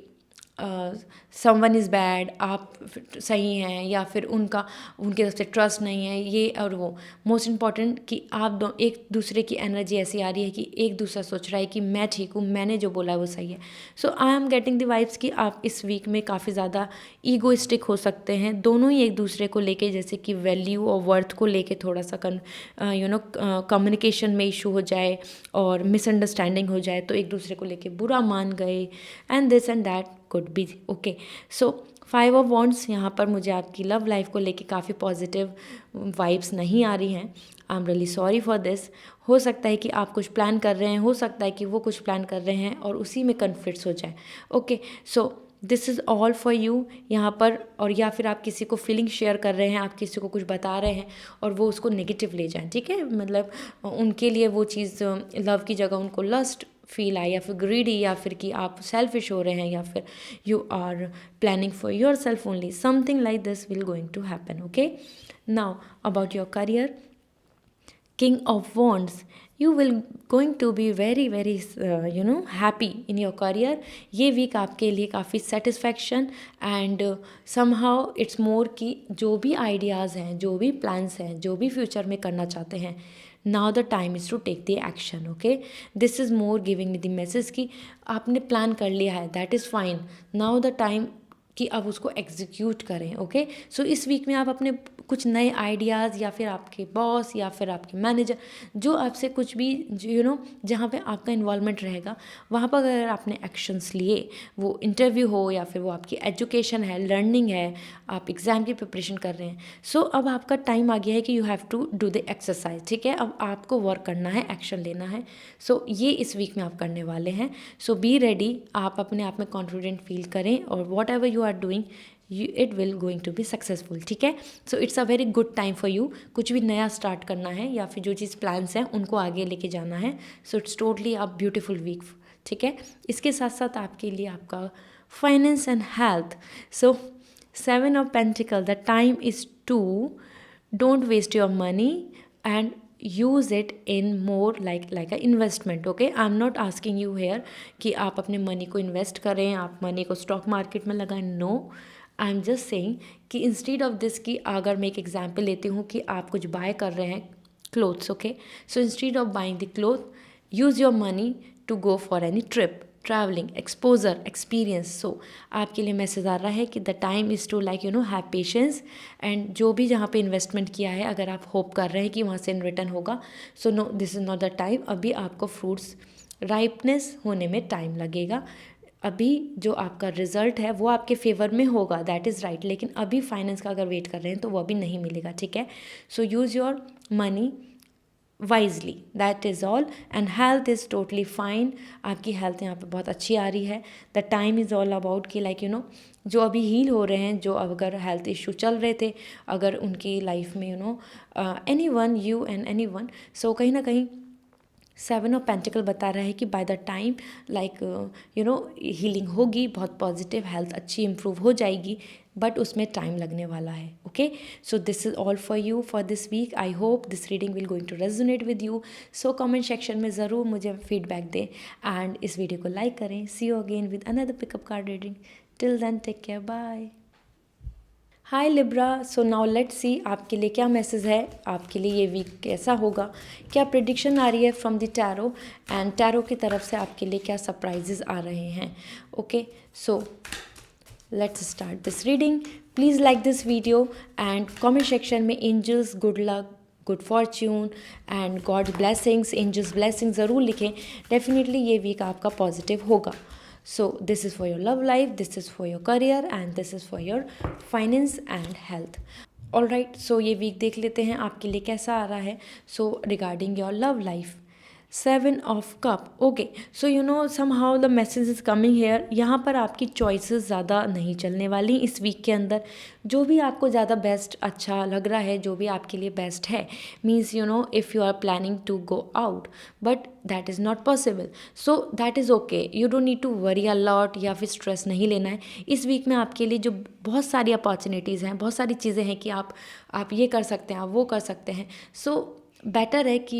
समवन इज़ बैड, आप सही हैं, या फिर उनके तरफ से ट्रस्ट नहीं है, ये और वो. मोस्ट इम्पॉर्टेंट कि आप एक दूसरे की एनर्जी ऐसी आ रही है कि एक दूसरा सोच रहा है कि मैं ठीक हूँ, मैंने जो बोला है वो सही है. So I am getting the vibes कि आप इस वीक में काफ़ी ज़्यादा ईगोइस्टिक हो सकते हैं. दोनों ही एक दूसरे को लेके, जैसे कि वैल्यू और वर्थ को लेके थोड़ा सा कम्युनिकेशन में इशू हो जाए और मिसअंडरस्टैंडिंग हो जाए, तो एक दूसरे को लेके बुरा मान गए, and this and that could be. Okay, so 5 of wands यहाँ पर मुझे आपकी लव लाइफ को लेके काफ़ी पॉजिटिव वाइब्स नहीं आ रही हैं. I am really sorry for this. हो सकता है कि आप कुछ प्लान कर रहे हैं, हो सकता है कि वो कुछ प्लान कर रहे हैं और उसी में कन्फ्लिक्ट्स हो जाए. Okay, so this is all for you यहाँ पर. और या फिर आप किसी को फीलिंग शेयर कर रहे हैं, आप किसी को कुछ बता रहे हैं और वो उसको नेगेटिव ले जाएं. ठीक है, मतलब उनके लिए वो चीज़ लव की जगह उनको लस्ट फील आए, या फिर ग्रीडी, या फिर कि आप सेल्फिश हो रहे हैं, या फिर you are planning for your self only. Something like this will going to happen. Okay, now about your career, King of Wands, you will going to be very very happy in your career. ये week आपके लिए काफ़ी satisfaction and somehow it's more कि जो भी ideas हैं, जो भी प्लान्स हैं, जो भी फ्यूचर में करना चाहते हैं, now the time is to take the action. Okay, this is more giving me the message कि आपने प्लान कर लिया है, that is fine. Now the time कि आप उसको एग्जीक्यूट करें. ओके, सो इस वीक में आप अपने कुछ नए आइडियाज़ या फिर आपके बॉस या फिर आपके मैनेजर जो आपसे कुछ भी जहाँ पे आपका इन्वॉल्वमेंट रहेगा, वहाँ पर अगर आपने एक्शंस लिए, वो इंटरव्यू हो या फिर वो आपकी एजुकेशन है, लर्निंग है, आप एग्ज़ाम की प्रिपरेशन कर रहे हैं, सो अब आपका टाइम आ गया है कि you have to do the exercise. ठीक है, अब आपको वर्क करना है, एक्शन लेना है. सो ये इस वीक में आप करने वाले हैं. सो बी रेडी, आप अपने आप में कॉन्फिडेंट फील करें और whatever you are doing it will going to be successful. ठीक है, so it's a very good time for you. कुछ भी नया स्टार्ट करना है या फिर जो चीज़ प्लान्स हैं उनको आगे लेके जाना है. So it's totally a beautiful week. ठीक है, इसके साथ साथ आपके लिए आपका finance and health. So 7 of Pentacle, the time is to don't waste your money and use it in more like a investment. Okay, I'm not asking you here कि आप अपने मनी को इन्वेस्ट करें, आप मनी को stock market में लगाएं. No, I am just saying कि इंस्टीड ऑफ दिस कि अगर मैं एक एग्जाम्पल लेती हूँ कि आप कुछ बाय कर रहे हैं clothes. Okay, so instead of buying the cloth, use your money to go for any trip, travelling, exposure, experience. So आपके लिए मैसेज आ रहा है कि the time is to have patience. And जो भी जहाँ पे इन्वेस्टमेंट किया है, अगर आप होप कर रहे हैं कि वहाँ से इन रिटर्न होगा, so no, this is not the time. अभी आपको फ्रूट्स राइपनेस होने में टाइम लगेगा. अभी जो आपका रिजल्ट है वो आपके फेवर में होगा, दैट इज़ राइट. लेकिन अभी फाइनेंस का अगर वेट कर रहे हैं तो वो अभी नहीं मिलेगा. ठीक है, so use your money wisely, that is all. And health is totally fine. आपकी हेल्थ यहाँ पे बहुत अच्छी आ रही है. The time is all about कि जो अभी हील हो रहे हैं, जो अगर हेल्थ इशू चल रहे थे, अगर उनकी लाइफ में anyone, you and anyone, so कहीं ना कहीं 7 ऑफ पेंटिकल बता रहा है कि बाय द टाइम हीलिंग होगी, बहुत पॉजिटिव, हेल्थ अच्छी इम्प्रूव हो जाएगी, बट उसमें टाइम लगने वाला है. Okay, so this is all for you for this week. I hope this reading will going to resonate with you. So comment section में ज़रूर मुझे फीडबैक दें एंड इस वीडियो को लाइक करें. See you again with another pickup card reading. Till then, take care, bye. Hi Libra, so now let's see आपके लिए क्या मैसेज है, आपके लिए ये वीक कैसा होगा, क्या प्रिडिक्शन आ रही है from the tarot, and tarot की तरफ से आपके लिए क्या सरप्राइजेज आ रहे हैं. Okay, so let's start this reading. Please like this video and comment section में angels good luck, good fortune and God blessings, angels blessing ज़रूर लिखें. डेफिनेटली ये वीक आपका पॉजिटिव होगा. So this is for your love life, this is for your career and this is for your finance and health. All right, so ये week देख लेते हैं आपके लिए कैसा आ रहा है. So regarding your love life, 7 of Cup. Okay, so somehow the message is coming here. यहाँ पर आपकी चॉइसेस ज़्यादा नहीं चलने वाली इस वीक के अंदर. जो भी आपको ज़्यादा बेस्ट अच्छा लग रहा है, जो भी आपके लिए बेस्ट है, means if you are planning to go out but that is not possible, so that is okay. You don't need to worry a lot या फिर स्ट्रेस नहीं लेना है. इस वीक में आपके लिए जो बहुत सारी अपॉर्चुनिटीज़ हैं, बहुत सारी चीज़ें हैं कि आप ये कर सकते हैं, आप वो कर सकते हैं. सो बेटर है कि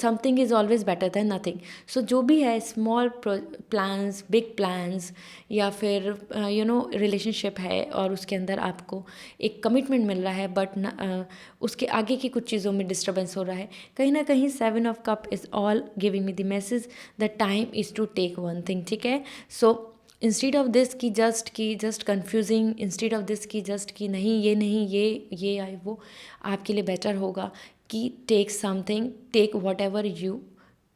something is always better than nothing. So जो भी है, स्मॉल प्लान्स, बिग प्लान्स, या फिर रिलेशनशिप है और उसके अंदर आपको एक कमिटमेंट मिल रहा है बट उसके आगे की कुछ चीज़ों में डिस्टर्बेंस हो रहा है. कहीं ना कहीं 7 of cup is all giving me the message the time is to take one thing. ठीक है, सो इंस्टीड ऑफ दिस की just confusing, instead of this की जस्ट कि नहीं ये आए वो, आपके लिए बेटर होगा कि take something, take whatever you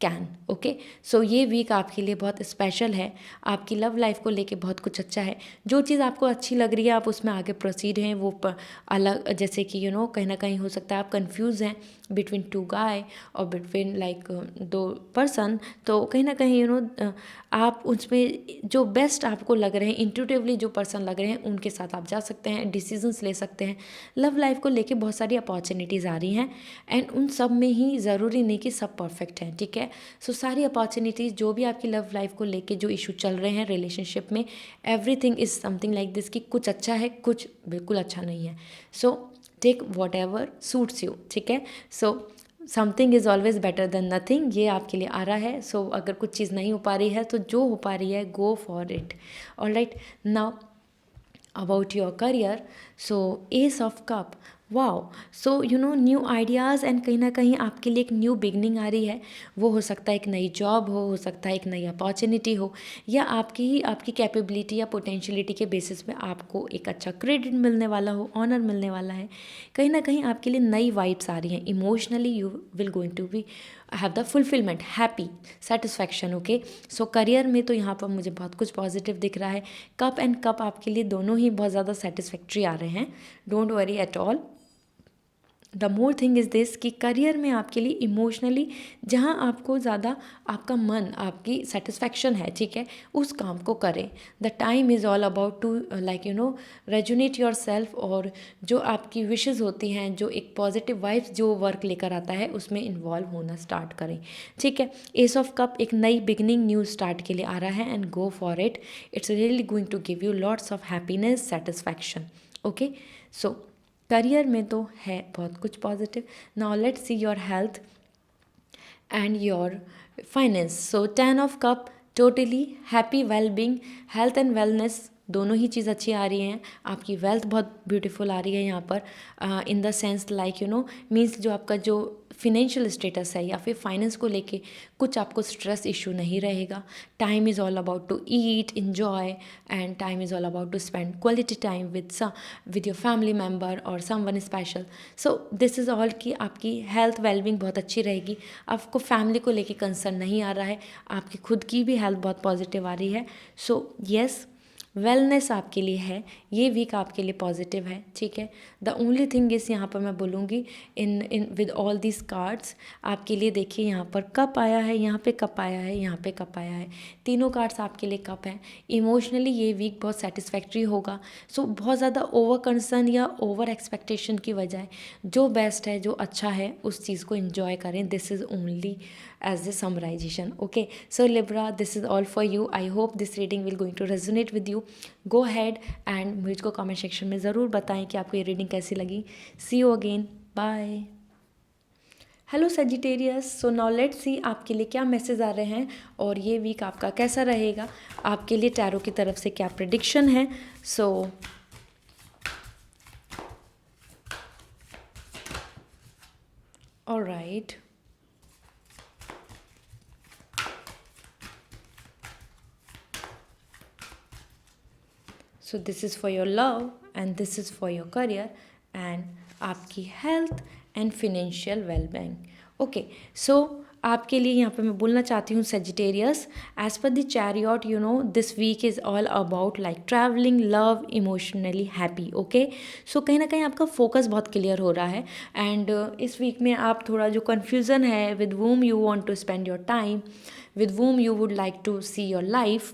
can. Okay, so ये वीक आपके लिए बहुत स्पेशल है. आपकी लव लाइफ को लेके बहुत कुछ अच्छा है. जो चीज़ आपको अच्छी लग रही है आप उसमें आगे प्रोसीड हैं. वो अलग, जैसे कि कहीं ना कहीं हो सकता है आप कंफ्यूज हैं बिटवीन 2 गाय और बिटवीन 2 पर्सन. तो कहीं ना कहीं आप उसमें जो बेस्ट आपको लग रहे हैं, इंट्यूटिवली जो पर्सन लग रहे हैं, उनके साथ आप जा सकते हैं, डिसीजंस ले सकते हैं. लव लाइफ को लेके बहुत सारी अपॉर्चुनिटीज़ आ रही हैं एंड उन सब में ही ज़रूरी नहीं कि सब परफेक्ट हैं. ठीक है, सो सारी अपॉर्चुनिटीज़ जो भी आपकी लव लाइफ को लेके जो इशू चल रहे हैं रिलेशनशिप में, everything is something like this कि कुछ अच्छा है, कुछ बिल्कुल अच्छा नहीं है. So take whatever suits you. ठीक है, so something is always better than nothing, ये आपके लिए आ रहा है. सो अगर कुछ चीज़ नहीं हो पा रही है तो जो हो पा रही है, गो for it. Alright, now about your career. So Ace of Cup, wow. So new ideas and कहीं ना कहीं आपके लिए एक न्यू बिगनिंग आ रही है। वो हो सकता है एक नई जॉब हो सकता है एक नई अपॉर्चुनिटी हो, या आपकी कैपेबिलिटी या पोटेंशियलिटी के बेसिस पे आपको एक अच्छा क्रेडिट मिलने वाला हो, ऑनर मिलने वाला है। कहीं ना कहीं आपके लिए नई वाइब्स आ रही हैं। Emotionally you will going to be have the fulfilment, happy, satisfaction. Okay, so career में तो यहाँ पर मुझे बहुत कुछ पॉजिटिव दिख रहा है। कप एंड कप आपके लिए दोनों ही बहुत ज़्यादा सेटिस्फैक्ट्री आ रहे हैं। Don't worry at all. The more thing is this कि करियर में आपके लिए इमोशनली जहाँ आपको ज़्यादा आपका मन, आपकी सेटिस्फैक्शन है, ठीक है, उस काम को करें। The time is all about to rejuvenate your self, और जो आपकी विशेज़ होती हैं, जो एक पॉजिटिव वाइब्स जो वर्क लेकर आता है, उसमें इन्वॉल्व होना स्टार्ट करें। ठीक है, एस ऑफ कप एक नई बिगनिंग, न्यू स्टार्ट के लिए आ रहा है, and go for it. It's really going to give you lots of happiness, satisfaction. Okay, so career में तो है बहुत कुछ positive. Now let's see your health and your finance. So 10 of cup, totally happy, wellbeing, health and wellness दोनों ही चीज़ अच्छी आ रही हैं। आपकी वेल्थ बहुत ब्यूटीफुल आ रही है यहाँ पर, इन द सेंस लाइक मीन्स जो आपका जो फिनेंशियल स्टेटस है या फिर फाइनेंस को लेके कुछ आपको स्ट्रेस इशू नहीं रहेगा। Time is all about to eat, enjoy, and time is all about to spend quality time with your family member और someone special. So this is all कि आपकी हेल्थ वेलबींग बहुत अच्छी रहेगी। आपको फैमिली को लेके कंसर्न नहीं आ रहा है, आपकी खुद की भी हेल्थ बहुत पॉजिटिव आ रही है। सो येस, वेलनेस आपके लिए है, ये वीक आपके लिए पॉजिटिव है। ठीक है, द ओनली थिंग इज़ यहाँ पर मैं बोलूँगी in with all these cards आपके लिए, देखिए यहाँ पर कप आया है, यहाँ पे कप आया है, यहाँ पे कप आया है, तीनों कार्ड्स आपके लिए कप हैं। इमोशनली ये वीक बहुत सेटिस्फैक्ट्री होगा। सो बहुत ज़्यादा ओवर कंसर्न या ओवर एक्सपेक्टेशन की बजाय जो बेस्ट है, जो अच्छा है, उस चीज़ को इन्जॉय करें। This is only as a summarization. Okay, so Libra, this is all for you. I hope this reading will going to resonate with you. Go ahead and मुझको comment section में ज़रूर बताएं कि आपको ये reading कैसी लगी. See you again. Bye. Hello Sagittarius, so now let's see आपके लिए क्या मैसेज आ रहे हैं और ये वीक आपका कैसा रहेगा। आपके लिए टैरो की तरफ से क्या प्रेडिक्शन है। So alright, so this is for your love and this is for your career and आपकी health and financial wellbeing. Okay, so आपके लिए यहाँ पे मैं बोलना चाहती हूँ Sagittarius, as per the chariot this week is all about like travelling, love, emotionally happy. Okay, so कहीं ना कहीं आपका फोकस बहुत क्लियर हो रहा है, एंड इस वीक में आप थोड़ा जो कन्फ्यूज़न है with whom you want to spend your time, with whom you would like to see your life,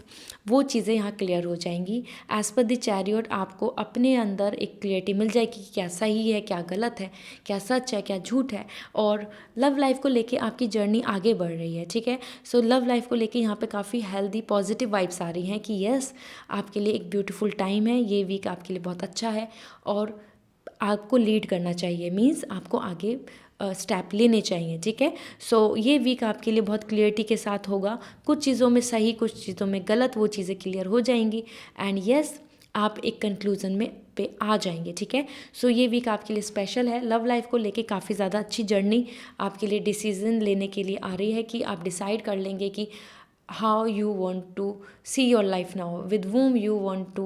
वो चीज़ें यहाँ क्लियर हो जाएंगी। एज़ पर द चैरियट आपको अपने अंदर एक क्लियरिटी मिल जाएगी कि क्या सही है, क्या गलत है, क्या सच है, क्या झूठ है, और लव लाइफ को लेके आपकी जर्नी आगे बढ़ रही है। ठीक है, सो लव लाइफ को लेके यहाँ पे काफ़ी हेल्दी पॉजिटिव वाइब्स आ रही हैं कि यस, आपके लिए एक ब्यूटीफुल टाइम है, ये वीक आपके लिए बहुत अच्छा है और आपको लीड करना चाहिए, मीन्स आपको आगे स्टेप लेने चाहिए। ठीक है, सो ये वीक आपके लिए बहुत क्लियरिटी के साथ होगा। कुछ चीज़ों में सही, कुछ चीज़ों में गलत, वो चीज़ें क्लियर हो जाएंगी, एंड यस, आप एक कंक्लूज़न में पे आ जाएंगे। ठीक है, सो ये वीक आपके लिए स्पेशल है। लव लाइफ को लेके काफ़ी ज़्यादा अच्छी जर्नी आपके लिए डिसीजन लेने के लिए आ रही है कि आप डिसाइड कर लेंगे कि how you want to see your life now, with whom you want to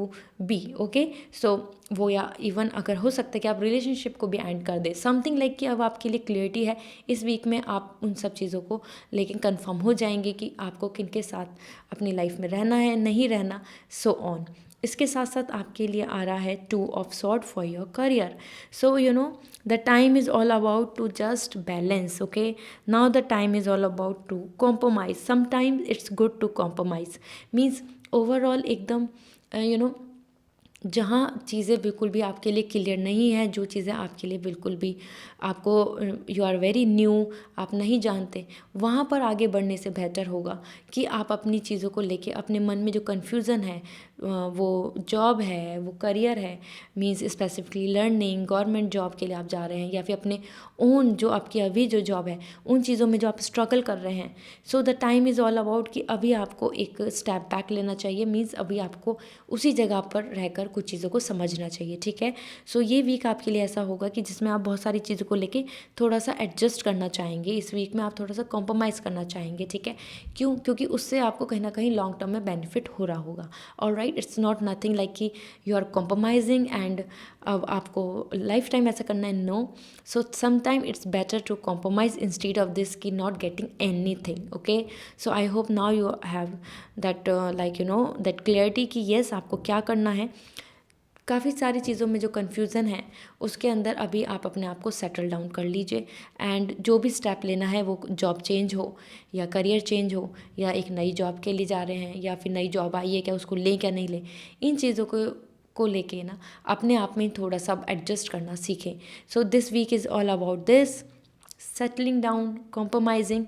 be. Okay, so वो या इवन अगर हो सकता है कि आप रिलेशनशिप को भी एंड कर दे, समथिंग लाइक कि अब आपके लिए क्लियरिटी है। इस वीक में आप उन सब चीज़ों को लेकिन कंफर्म हो जाएंगे कि आपको किन के साथ अपनी लाइफ में रहना है, नहीं रहना, सो ऑन। इसके साथ साथ आपके लिए आ रहा है 2 of sword for your career. So the time is all about to just balance. Okay, now the time is all about to compromise. Sometimes it's good to compromise, means overall एकदम जहाँ चीज़ें बिल्कुल भी आपके लिए क्लियर नहीं है, जो चीज़ें आपके लिए बिल्कुल भी आपको यू आर वेरी न्यू, आप नहीं जानते, वहाँ पर आगे बढ़ने से बेहतर होगा कि आप अपनी चीज़ों को लेके अपने मन में जो कन्फ्यूज़न है वो जॉब है, वो करियर है, means specifically learning, government job के लिए आप जा रहे हैं, या फिर अपने ओन जो आपकी अभी जो जॉब है उन चीज़ों में जो आप स्ट्रगल कर रहे हैं, सो the time is all about कि अभी आपको एक स्टेप बैक लेना चाहिए। मीन्स अभी आपको उसी जगह पर रहकर कुछ चीज़ों को समझना चाहिए, ठीक है। सो ये वीक आपके लिए ऐसा होगा कि जिसमें आप बहुत सारी चीज़ों को लेके थोड़ा सा एडजस्ट करना चाहेंगे। इस वीक में आप थोड़ा सा कॉम्प्रोमाइज़ करना चाहेंगे, ठीक है। क्यों? क्योंकि उससे आपको कहीं ना कहीं लॉन्ग टर्म में बेनिफिट हो रहा होगा। Alright, it's not nothing like कि यू आर कॉम्प्रोमाइजिंग एंड अब आपको लाइफ टाइम ऐसा करना है, no. So sometime it's better to compromise instead of this की not getting anything, okay. So I hope now you have that like you know that clarity कि yes आपको क्या करना है। काफ़ी सारी चीज़ों में जो कन्फ्यूज़न है उसके अंदर अभी आप अपने आप को सेटल डाउन कर लीजिए, एंड जो भी स्टेप लेना है, वो जॉब चेंज हो या करियर चेंज हो या एक नई जॉब के लिए जा रहे हैं या फिर नई जॉब आई है क्या, उसको लें क्या नहीं लें, इन चीज़ों को लेके ना अपने आप में थोड़ा सा एडजस्ट करना सीखें। So this week is all about this, settling down, compromising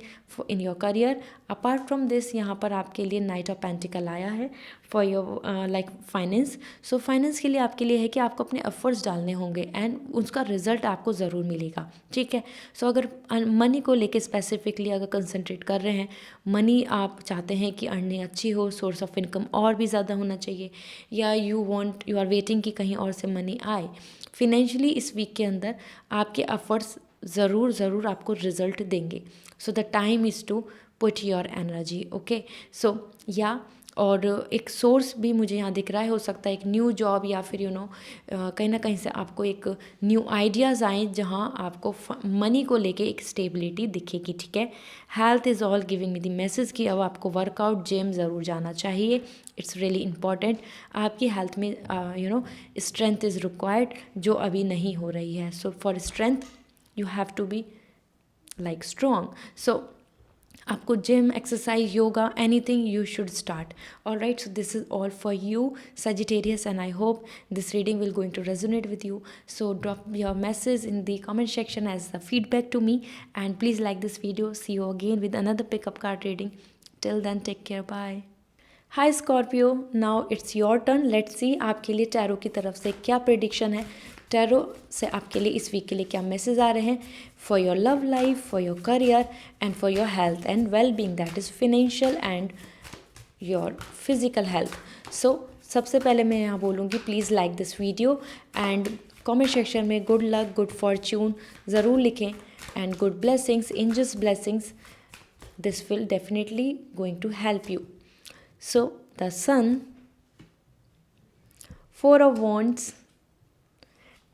in your career. Apart from this, यहाँ पर आपके लिए नाइट ऑफ पेंटिकल आया है for your like finance. So finance के लिए आपके लिए है कि आपको अपने एफर्ट्स डालने होंगे एंड उसका रिजल्ट आपको ज़रूर मिलेगा, ठीक है। सो अगर मनी को लेके स्पेसिफिकली अगर कंसंट्रेट कर रहे हैं, मनी आप चाहते हैं कि अर्निंग अच्छी हो, सोर्स ऑफ इनकम और भी ज़्यादा होना चाहिए, या यू आर वेटिंग कि कहीं और से मनी आए फिनेंशियली, इस वीक के अंदर आपके एफर्ट्स ज़रूर आपको रिजल्ट देंगे। So the time is to put your energy, okay. So या और एक सोर्स भी मुझे यहाँ दिख रहा है, हो सकता है एक न्यू जॉब या फिर यू नो कहीं ना कहीं से आपको एक न्यू आइडियाज़ आए जहाँ आपको मनी को लेके एक स्टेबिलिटी दिखेगी, ठीक है। Health is all giving me the message कि अब आपको वर्कआउट जिम ज़रूर जाना चाहिए, इट्स रियली इंपॉर्टेंट। आपकी हेल्थ में you know strength is required जो अभी नहीं हो रही है। So for strength you have to be like strong. So आपको gym, exercise, yoga, anything you should start. Alright, so this is all for you Sagittarius, and I hope this reading will going to resonate with you. So drop your message in the comment section as the feedback to me, and please like this video. See you again with another pickup card reading. Till then, take care, bye. Hi Scorpio, now it's your turn. Let's see आपके लिए tarot की तरफ से क्या prediction है, tarot से आपके लिए इस वीक के लिए क्या मैसेज आ रहे हैं for your love life, for your career and for your health and well being, that is financial and your physical health. So सबसे पहले मैं यहाँ बोलूँगी please like this video and comment section में गुड लक, गुड फॉर्च्यून ज़रूर लिखें and good blessings, angels blessings, this will definitely going to help you. So the Sun, 4 of Wands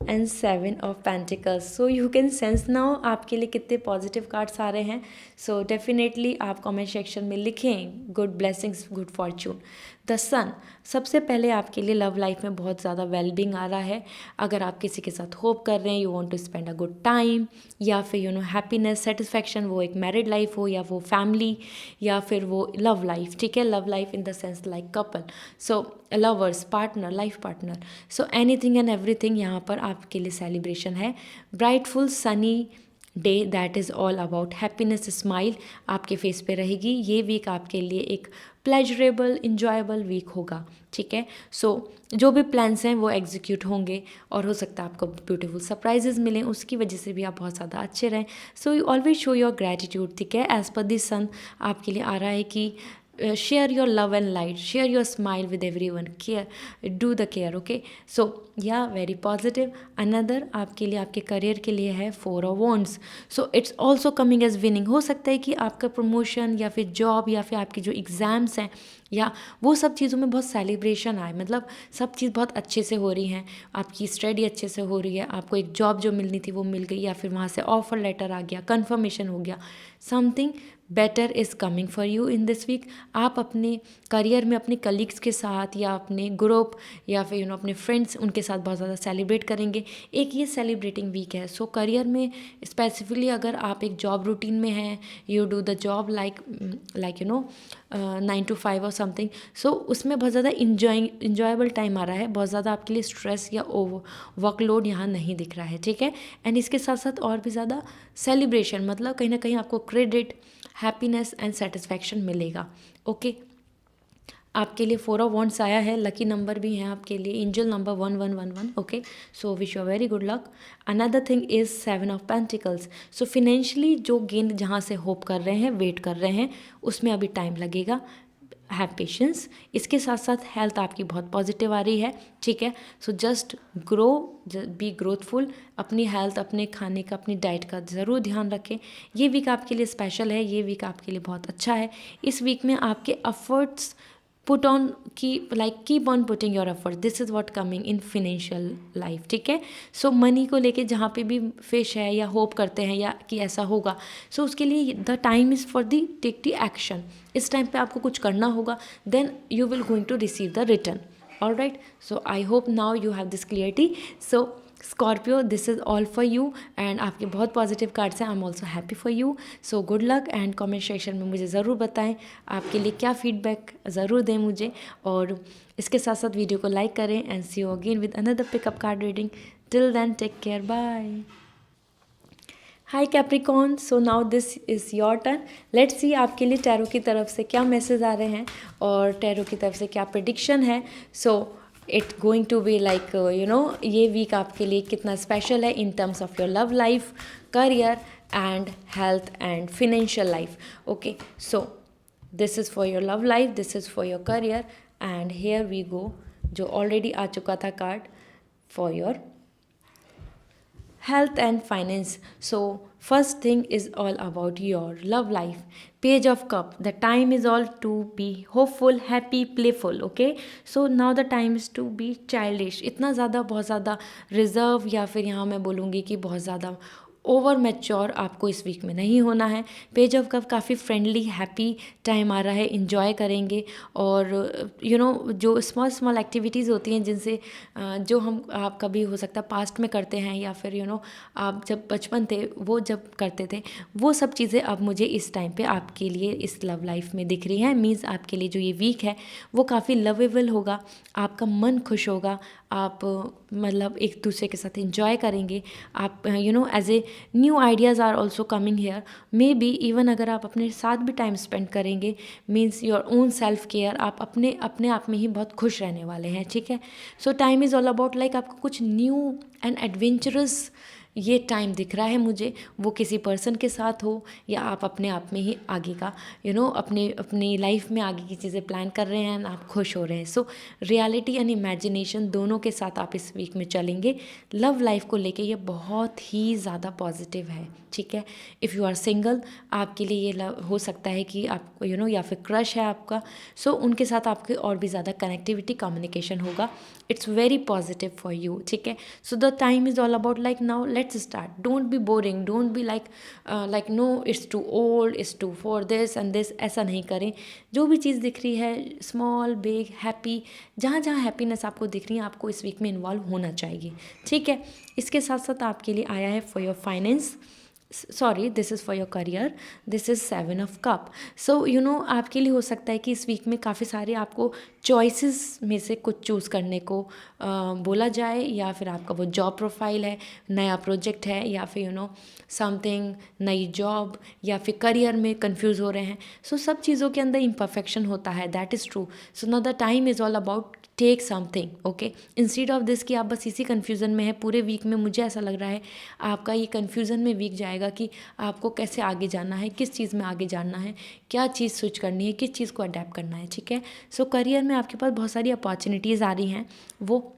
and 7 of Pentacles. So you can sense now आपके लिए कितने positive cards आ रहे हैं. So definitely आप comment section में लिखें good blessings, good fortune. The sun, सबसे पहले आपके लिए लव लाइफ में बहुत ज़्यादा वेलबींग आ रहा है. अगर आप किसी के साथ होप कर रहे हैं, you want to spend a good time, या फिर यू नो हैप्पीनेस, सेटिस्फैक्शन, वो एक मैरिड लाइफ हो या वो फैमिली या फिर वो लव लाइफ, ठीक है. Love life in the sense like couple, so lovers, partner, life partner, so anything and everything यहाँ पर आपके लिए सेलिब्रेशन है. Brightful sunny day, that is all about happiness, smile आपके फेस पे रहेगी. ये वीक आपके लिए एक प्लेजरेबल, इंजॉयबल वीक होगा, ठीक है. सो जो भी प्लान्स हैं वो एग्जीक्यूट होंगे और हो सकता है आपको ब्यूटीफुल सरप्राइजेस मिलें, उसकी वजह से भी आप बहुत ज़्यादा अच्छे रहें. So you always show your gratitude, ठीक है. एज पर दिस सन आपके लिए आ रहा है कि share your love and light, share your smile with everyone, care, do the care, okay. So yeah, very positive. Another आपके लिए, आपके करियर के लिए है 4 of Wands. So it's also coming as winning. हो सकता है कि आपका प्रमोशन या फिर जॉब या फिर आपके जो एग्ज़ाम्स हैं या वो सब चीज़ों में बहुत सेलिब्रेशन आए, मतलब सब चीज़ बहुत अच्छे से हो रही हैं, आपकी स्टडी अच्छे से हो रही है, आपको एक जॉब जो मिलनी थी वो मिल गई, या फिर वहाँ से ऑफर लेटर आ गया, कन्फर्मेशन हो गया. Something better is coming for you in this week. आप अपने करियर में अपने कलीग्स के साथ या अपने ग्रुप या फिर यू नो अपने फ्रेंड्स, उनके साथ बहुत ज़्यादा सेलिब्रेट करेंगे. एक ये सेलिब्रेटिंग वीक है. सो करियर में स्पेसिफिकली अगर आप एक जॉब रूटीन में हैं, you do the job like you no 9 to 5 और समथिंग, सो उसमें बहुत ज़्यादा इंजॉयबल टाइम आ रहा है. बहुत ज़्यादा आपके लिए स्ट्रेस या वर्कलोड यहाँ नहीं दिख रहा है, ठीक है. एंड इसके साथ साथ और भी ज़्यादा सेलिब्रेशन, मतलब कहीं ना कहीं आपको क्रेडिट, हैप्पीनेस एंड सेटिस्फैक्शन मिलेगा, ओके. आपके लिए 4 ऑफ वॉन्ड्स आया है, लकी नंबर भी है आपके लिए, angel number 1111, okay. So wish you very good luck. Another thing is 7 of pentacles. So financially जो गेन जहाँ से होप कर रहे हैं, वेट कर रहे हैं, उसमें अभी टाइम लगेगा, हैव पेशेंस। इसके साथ साथ हेल्थ आपकी बहुत पॉजिटिव आ रही है, ठीक है। सो जस्ट ग्रो, बी ग्रोथफुल, अपनी हेल्थ, अपने खाने का, अपनी डाइट का ज़रूर ध्यान रखें। ये वीक आपके लिए स्पेशल है, ये वीक आपके लिए बहुत अच्छा है। इस वीक में आपके एफर्ट्स पुट ऑन की like keep on putting your effort, this is what coming in financial life, ठीक है। सो मनी को लेके जहाँ पे भी फिश है या होप करते हैं या कि ऐसा होगा, सो उसके लिए the time is for the take the action. इस टाइम पे आपको कुछ करना होगा, then you will going to receive the return. All right, so I hope now you have this clarity. So Scorpio, this is all for you and आपके बहुत positive cards हैं। I am also happy for you. So good luck and comment section में मुझे ज़रूर बताएं आपके लिए क्या फीडबैक, ज़रूर दें मुझे। और इसके साथ साथ वीडियो को लाइक करें and see you again with another pickup card reading. Till then take care, bye. Hi Capricorn, so now this is your turn. Let's see आपके लिए टैरो की तरफ से क्या मैसेज आ रहे हैं और टैरो की तरफ से क्या प्रेडिक्शन है। So it going to be like ये वीक आपके लिए कितना स्पेशल है in terms of your love life, career and health and financial life, okay. So this is for your love life, this is for your career and here we go, जो already आ चुका था card for your health and finance. So first thing is all about your love life. Page of cup, the time is all to be hopeful, happy, playful, okay. So now the time is to be childish. इतना ज़्यादा, बहुत ज़्यादा reserve या फिर यहाँ मैं बोलूँगी कि बहुत ज़्यादा ओवर मैच्योर आपको इस वीक में नहीं होना है। पेज ऑफ कप काफ़ी फ्रेंडली, हैप्पी टाइम आ रहा है, इन्जॉय करेंगे। और जो स्मॉल स्मॉल एक्टिविटीज़ होती हैं जिनसे जो आप कभी हो सकता है पास्ट में करते हैं या फिर आप जब बचपन थे वो जब करते थे, वो सब चीज़ें अब मुझे इस टाइम पे आपके लिए इस लव लाइफ में दिख रही हैं। मीन्स आपके लिए जो ये वीक है वो काफ़ी लवेबल होगा, आपका मन खुश होगा, आप मतलब एक दूसरे के साथ एंजॉय करेंगे। आप as a new ideas are also coming here, maybe even अगर आप अपने साथ भी टाइम स्पेंड करेंगे, means your own self care, आप अपने आप में ही बहुत खुश रहने वाले हैं, ठीक है। सो time is all about like आपको कुछ न्यू एंड एडवेंचरस ये टाइम दिख रहा है मुझे, वो किसी पर्सन के साथ हो या आप अपने आप में ही आगे का अपनी लाइफ में आगे की चीज़ें प्लान कर रहे हैं, आप खुश हो रहे हैं। सो रियलिटी एंड इमेजिनेशन दोनों के साथ आप इस वीक में चलेंगे। लव लाइफ को लेके ये बहुत ही ज़्यादा पॉजिटिव है, ठीक है। इफ़ यू आर सिंगल, आपके लिए ये हो सकता है कि आप या फिर क्रश है आपका, सो उनके साथ आपके और भी ज़्यादा कनेक्टिविटी, कम्युनिकेशन होगा। It's very positive for you, ठीक है। So the time is all about like now let's start, don't be boring, don't be like no it's too old, it's too for this and this, ऐसा नहीं करें। जो भी चीज़ दिख रही है स्मॉल बिग हैप्पी, जहाँ जहाँ हैप्पीनेस आपको दिख रही है आपको इस वीक में इन्वॉल्व होना चाहिए, ठीक है। इसके साथ साथ आपके लिए आया है for your finance, sorry this is for your career, this is 7 of cup. So आपके लिए हो सकता है कि इस वीक में काफ़ी सारे आपको चॉइसेस में से कुछ चूज़ करने को बोला जाए, या फिर आपका वो जॉब प्रोफाइल है, नया प्रोजेक्ट है, या फिर समथिंग नई जॉब, या फिर करियर में कंफ्यूज हो रहे हैं। सो सब चीज़ों के अंदर इम्परफेक्शन होता है, that is true. So now the time is all about tech something, okay. Instead of this कि आप बस इसी कन्फ्यूज़न में है पूरे वीक में, मुझे ऐसा लग रहा है आपका ये कन्फ्यूज़न में वीक जाएगा कि आपको कैसे आगे जाना है, किस चीज़ में आगे जाना है, क्या चीज़ स्विच करनी है, किस चीज़ को अडेप्ट करना है, ठीक है। सो करियर में आपके पास बहुत सारी अपॉर्चुनिटीज़ आ रही हैं, वो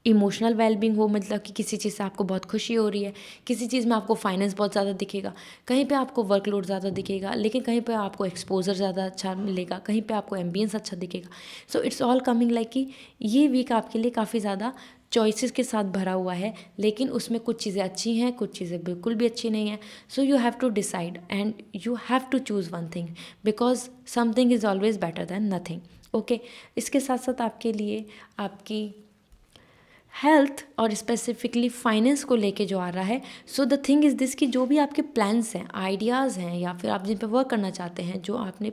इमोशनल वेलबींग हो, मतलब कि किसी चीज़ से आपको बहुत खुशी हो रही है, किसी चीज़ में आपको फाइनेंस बहुत ज़्यादा दिखेगा, कहीं पे आपको वर्कलोड ज़्यादा दिखेगा, लेकिन कहीं पे आपको एक्सपोजर ज़्यादा अच्छा मिलेगा, कहीं पे आपको एम्बियंस अच्छा दिखेगा। सो इट्स ऑल कमिंग लाइक कि ये वीक आपके लिए काफ़ी ज़्यादा चॉइसेस के साथ भरा हुआ है, लेकिन उसमें कुछ चीज़ें अच्छी हैं, कुछ चीज़ें बिल्कुल भी अच्छी नहीं हैं। So you have to decide and you have to choose one thing, because something is always better than nothing, okay. इसके साथ साथ आपके लिए आपकी हेल्थ और स्पेसिफिकली फाइनेंस को लेके जो आ रहा है, so the thing is this कि जो भी आपके प्लान्स हैं, आइडियाज़ हैं, या फिर आप जिन पे वर्क करना चाहते हैं, जो आपने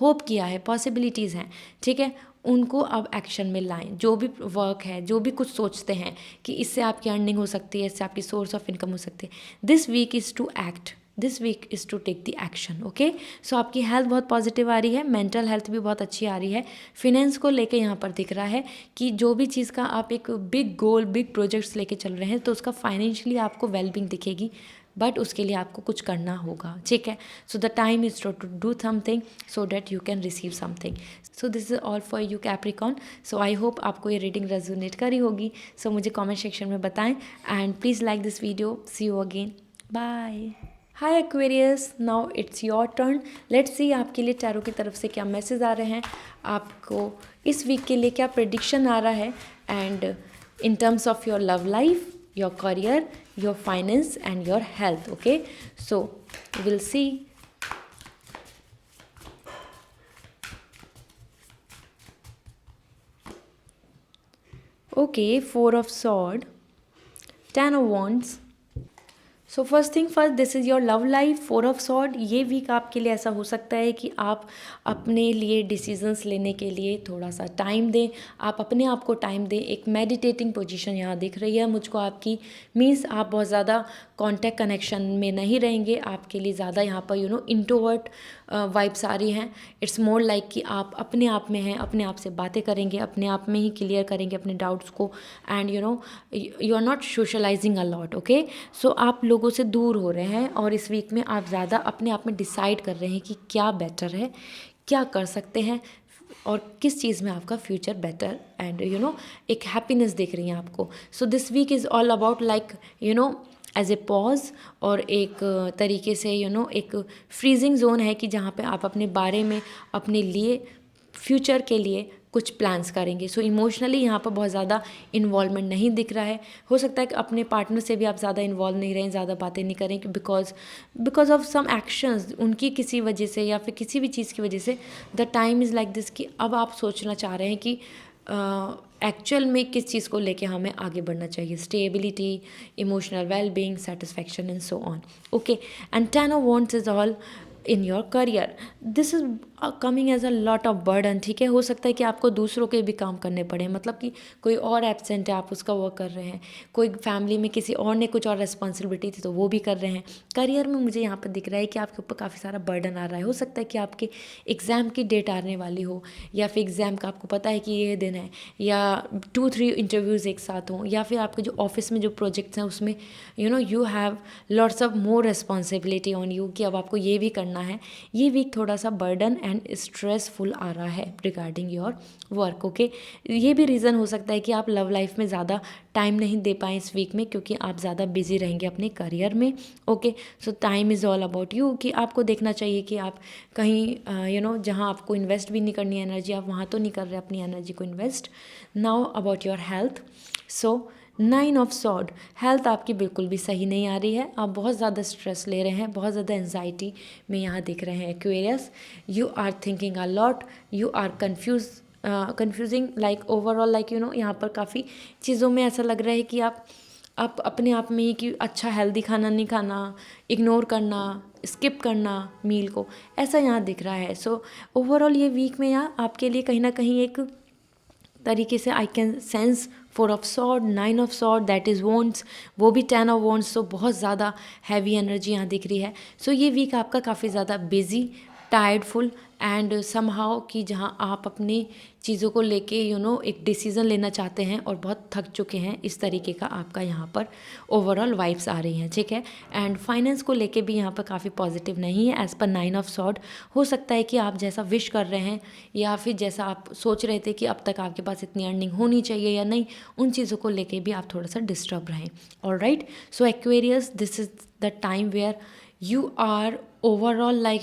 होप किया है, पॉसिबिलिटीज़ हैं, ठीक है, उनको अब एक्शन में लाएं। जो भी वर्क है, जो भी कुछ सोचते हैं कि इससे आपकी अर्निंग हो सकती है, इससे आपकी सोर्स ऑफ इनकम हो सकती है, this week is to act, this week is to take the action. Okay, so आपकी हेल्थ बहुत पॉजिटिव आ रही है, मेंटल हेल्थ भी बहुत अच्छी आ रही है। फिनेंस को लेके यहाँ पर दिख रहा है कि जो भी चीज़ का आप एक बिग गोल, बिग प्रोजेक्ट्स लेके चल रहे हैं तो उसका फाइनेंशियली आपको वेलबींग दिखेगी, बट उसके लिए आपको कुछ करना होगा, ठीक है। So the time is to do something so that you can receive something. So this is all for you Capricorn. So I hope आपको ये रीडिंग रेजोनेट करी होगी। सो मुझे कमेंट सेक्शन में बताएं and please like this video. See you again, bye. Hi Aquarius, now it's your turn. Let's see आपके लिए tarot की तरफ से क्या मैसेज आ रहे हैं, आपको इस वीक के लिए क्या प्रेडिक्शन आ रहा है, and in terms of your love life, your career, your finance and your health. Okay, so we'll see. Okay, Four of Sword, Ten of Wands. So first thing first, this is your love life, 4 of sword. ये week आपके लिए ऐसा हो सकता है कि आप अपने लिए डिसीजंस लेने के लिए थोड़ा सा टाइम दें, आप अपने आप को टाइम दें। एक मेडिटेटिंग पोजीशन यहाँ दिख रही है मुझको आपकी, मीन्स आप बहुत ज़्यादा कॉन्टैक्ट कनेक्शन में नहीं रहेंगे, आपके लिए ज़्यादा यहाँ पर इंट्रोवर्ट वाइब्स आ रही हैं। इट्स मोर लाइक कि आप अपने आप में हैं, अपने आप से बातें करेंगे, अपने आप में ही क्लियर करेंगे अपने डाउट्स को, and you are not socialising a lot. Okay, so आप लोगों से दूर हो रहे हैं और इस वीक में आप ज़्यादा अपने आप में डिसाइड कर रहे हैं कि क्या बेटर है, क्या कर सकते हैं और किस चीज़ में आपका फ्यूचर बेटर, एंड एक हैप्पीनेस दिख रही है आपको। So this week is all about like as a pause, और एक तरीके से एक फ्रीजिंग जोन है कि जहाँ पे आप अपने बारे में, अपने लिए, फ्यूचर के लिए कुछ प्लान्स करेंगे। सो इमोशनली यहाँ पर बहुत ज़्यादा इन्वॉल्वमेंट नहीं दिख रहा है। हो सकता है कि अपने पार्टनर से भी आप ज़्यादा इन्वॉल्व नहीं रहें, ज़्यादा बातें नहीं करें, बिकॉज ऑफ सम एक्शंस, उनकी किसी वजह से या फिर किसी भी चीज़ की वजह से the time is like this कि अब आप सोचना चाह रहे हैं कि एक्चुअल में किस चीज़ को लेके हमें आगे बढ़ना चाहिए, stability, emotional wellbeing, satisfaction and so on. Okay, and 10 of wands is all in your career. This is coming as a lot of burden, ठीक है। हो सकता है कि आपको दूसरों के भी काम करने पड़े, मतलब कि कोई और एब्सेंट है, आप उसका वर्क कर रहे हैं, कोई फैमिली में किसी और ने कुछ और रिस्पॉन्सिबिलिटी थी तो वो भी कर रहे हैं। करियर में मुझे यहाँ पर दिख रहा है कि आपके ऊपर काफ़ी सारा बर्डन आ रहा है। हो सकता है कि आपके एग्ज़ाम की डेट आने वाली हो, या फिर एग्ज़ाम का आपको पता है कि ये दिन है, या 2-3 इंटरव्यूज़ एक साथ हों, या फिर आपके जो ऑफिस में जो प्रोजेक्ट्स हैं उसमें you have lots of more responsibility on you कि अब आपको ये भी करना है। ये वीक थोड़ा सा बर्डन एंड स्ट्रेसफुल आ रहा है रिगार्डिंग योर वर्क। ओके, ये भी रीज़न हो सकता है कि आप लव लाइफ में ज़्यादा टाइम नहीं दे पाएँ इस वीक में, क्योंकि आप ज़्यादा बिजी रहेंगे अपने करियर में। Okay, so time is all about you कि आपको देखना चाहिए कि आप कहीं जहाँ आपको इन्वेस्ट भी नहीं करनी है एनर्जी, आप वहाँ तो नहीं कर रहे अपनी एनर्जी को invest. Now about your health. So 9 of sword, health आपकी बिल्कुल भी सही नहीं आ रही है, आप बहुत ज़्यादा स्ट्रेस ले रहे हैं, बहुत ज़्यादा एंजाइटी में यहाँ दिख रहे हैं Aquarius. You are thinking a lot, you are confusing like overall, like यहाँ पर काफ़ी चीज़ों में ऐसा लग रहा है कि आप अपने आप में ही कि अच्छा हेल्दी खाना नहीं खाना, इग्नोर करना, स्किप करना मील को, ऐसा यहाँ दिख रहा है। सो ओवरऑल ये वीक में यहाँ आपके लिए कहीं ना कहीं एक तरीके से I can sense 4 of sword, 9 of sword, that is wands, वो भी 10 ऑफ वॉन्ड्स। तो बहुत ज़्यादा हैवी एनर्जी यहाँ दिख रही है। सो ये वीक आपका काफ़ी ज़्यादा बिजी, टायर्डफुल एंड समहाउ कि जहाँ आप अपनी चीज़ों को लेके एक डिसीज़न लेना चाहते हैं और बहुत थक चुके हैं, इस तरीके का आपका यहाँ पर ओवरऑल वाइब्स आ रही हैं, ठीक है। एंड फाइनेंस को लेके भी यहाँ पर काफ़ी पॉजिटिव नहीं है एज़ पर 9 ऑफ सॉर्ड। हो सकता है कि आप जैसा विश कर रहे हैं या फिर जैसा आप सोच रहे थे कि अब तक आपके पास इतनी अर्निंग होनी चाहिए या नहीं, उन चीज़ों को लेके भी आप थोड़ा सा डिस्टर्ब रहें। Alright, so Aquarius, this is the time where you are overall like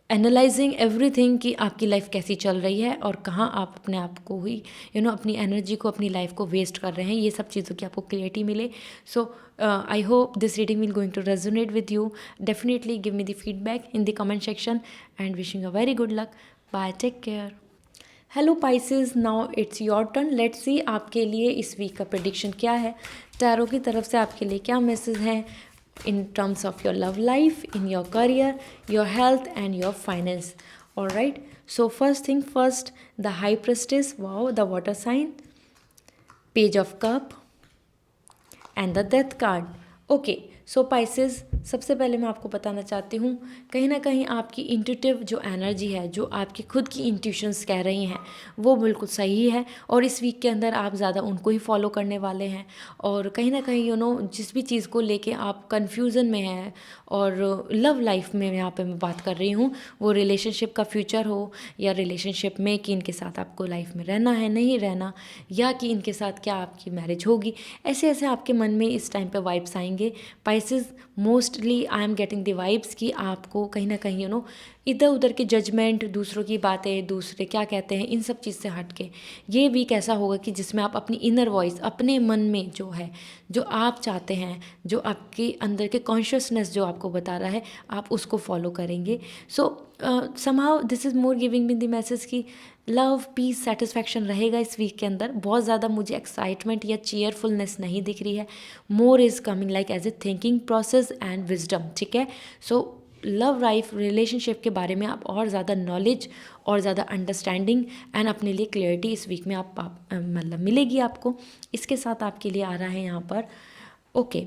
analysing everything कि आपकी लाइफ कैसी चल रही है और कहाँ आप अपने आप को ही अपनी एनर्जी को, अपनी लाइफ को वेस्ट कर रहे हैं। ये सब चीज़ों की आपको क्लियरिटी मिले। So I hope this reading will going to resonate with you. Definitely give me the feedback in the comment section and wishing a very good luck. Bye, take care. Hello Pisces, now it's your turn. Let's see आपके लिए इस week का prediction क्या है, tarot की तरफ से आपके लिए क्या मैसेज है in terms of your love life, in your career, your health and your finance. All right, so first thing first, the High Priestess, wow, the water sign, Page of Cup and the Death card. Okay, so Pisces, सबसे पहले मैं आपको बताना चाहती हूँ, कहीं ना कहीं आपकी इंट्यूटिव जो एनर्जी है, जो आपकी खुद की इंट्यूशंस कह रही हैं, वो बिल्कुल सही है। और इस वीक के अंदर आप ज़्यादा उनको ही फॉलो करने वाले हैं। और कहीं ना कहीं जिस भी चीज़ को लेके आप कन्फ्यूज़न में हैं, और लव लाइफ में यहाँ पे मैं बात कर रही हूँ, वो रिलेशनशिप का फ्यूचर हो, या रिलेशनशिप में कि इनके साथ आपको लाइफ में रहना है नहीं रहना, या कि इनके साथ क्या आपकी मैरिज होगी, ऐसे ऐसे आपके मन में इस टाइम पे वाइब्स आएंगे। Pisces, mostly I am getting the vibes कि आपको कहीं ना कहीं इधर उधर के जजमेंट, दूसरों की बातें, दूसरे क्या कहते हैं, इन सब चीज़ से हट के ये वीक ऐसा होगा कि जिसमें आप अपनी इनर वॉइस, अपने मन में जो है, जो आप चाहते हैं, जो आपके अंदर के कॉन्शियसनेस जो आपको बता रहा है, आप उसको फॉलो करेंगे। सो somehow this is more giving me the message कि लव, पीस, सेटिस्फैक्शन रहेगा इस वीक के अंदर। बहुत ज़्यादा मुझे एक्साइटमेंट या चीयरफुलनेस नहीं दिख रही है। More is coming like as a thinking process and wisdom, ठीक है। सो लव लाइफ, रिलेशनशिप के बारे में आप और ज़्यादा नॉलेज और ज़्यादा अंडरस्टैंडिंग एंड अपने लिए क्लियरिटी इस वीक में आप मतलब मिलेगी आपको। इसके साथ आपके लिए आ रहा है यहाँ पर ओके,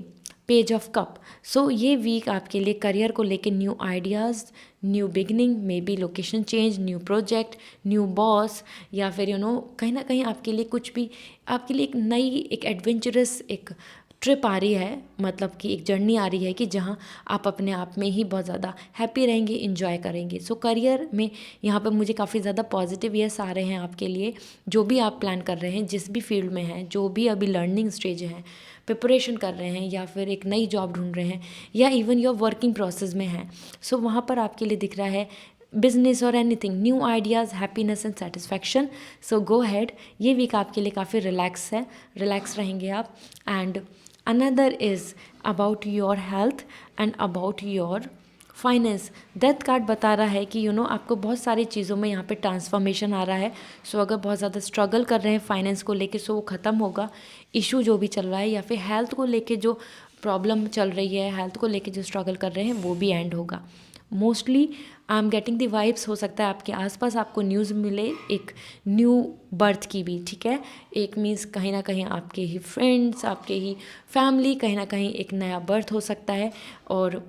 पेज ऑफ कप। सो ये वीक आपके लिए करियर को लेके new ideas, new beginning, may be location change, new project, new boss, या फिर कहीं ना कहीं आपके लिए कुछ भी, आपके लिए एक नई, एक एडवेंचरस एक ट्रिप आ रही है, मतलब कि एक जर्नी आ रही है कि जहाँ आप अपने आप में ही बहुत ज़्यादा हैप्पी रहेंगे, इंजॉय करेंगे। सो करियर में यहाँ पर मुझे काफ़ी ज़्यादा पॉजिटिव यस आ रहे हैं आपके लिए। जो भी आप प्लान कर रहे हैं, जिस भी फील्ड में हैं, जो भी अभी लर्निंग स्टेज है, प्रिपरेशन कर रहे हैं, या फिर एक नई जॉब ढूंढ रहे हैं, या इवन योर वर्किंग प्रोसेस में हैं, सो वहाँ पर आपके लिए दिख रहा है बिजनेस और anything, new ideas, happiness and satisfaction. So go had. ये वीक आपके लिए काफ़ी रिलैक्स है, रिलैक्स रहेंगे आप। And another is about your health and about your finance. Death card बता रहा है कि आपको बहुत सारी चीज़ों में यहाँ पे ट्रांसफॉर्मेशन आ रहा है। सो अगर बहुत ज़्यादा स्ट्रगल कर रहे हैं फाइनेंस को लेके, सो वो ख़त्म होगा। इशू जो भी चल रहा है, या फिर हेल्थ को लेके जो प्रॉब्लम चल रही है, हेल्थ को लेके जो स्ट्रगल कर रहे हैं, वो भी एंड होगा। Mostly I am getting the vibes, हो सकता है आपके आसपास आपको न्यूज़ मिले एक न्यू बर्थ की भी, ठीक है। एक मीन्स कहीं ना कहीं आपके ही फ्रेंड्स, आपके ही फैमिली, कहीं ना कहीं एक नया बर्थ हो सकता है, और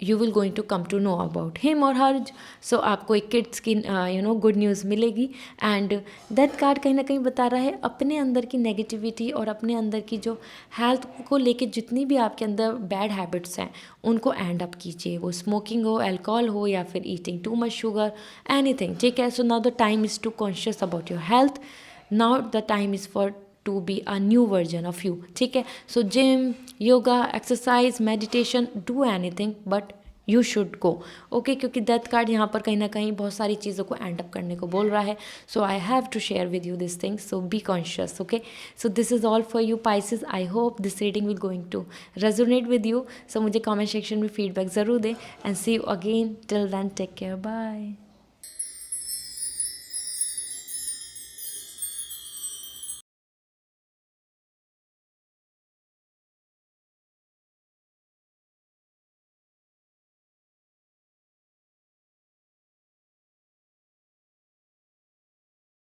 you will going to come to know about him और हर। सो आपको एक किड्स की गुड न्यूज़ मिलेगी। एंड दैट कार्ड कहीं ना कहीं बता रहा है अपने अंदर की नेगेटिविटी और अपने अंदर की जो हेल्थ को लेके जितनी भी आपके अंदर बैड हैबिट्स हैं, उनको एंड अप कीजिए। वो स्मोकिंग हो, अल्कोहल हो, या फिर eating too much sugar, anything, ठीक है। So now the time is to conscious about your health. Now the time is for to be a new version of you, ठीक है। So gym, yoga, exercise, meditation, do anything but you should go, okay. क्योंकि death card यहाँ पर कहीं ना कहीं बहुत सारी चीज़ों को एंड अप करने को बोल रहा है। So I have to share with you this things, so be conscious, okay. So this is all for you Pisces. I hope this reading will going to resonate with you. So मुझे comment section में feedback ज़रूर दें। And see you again, till then take care, bye.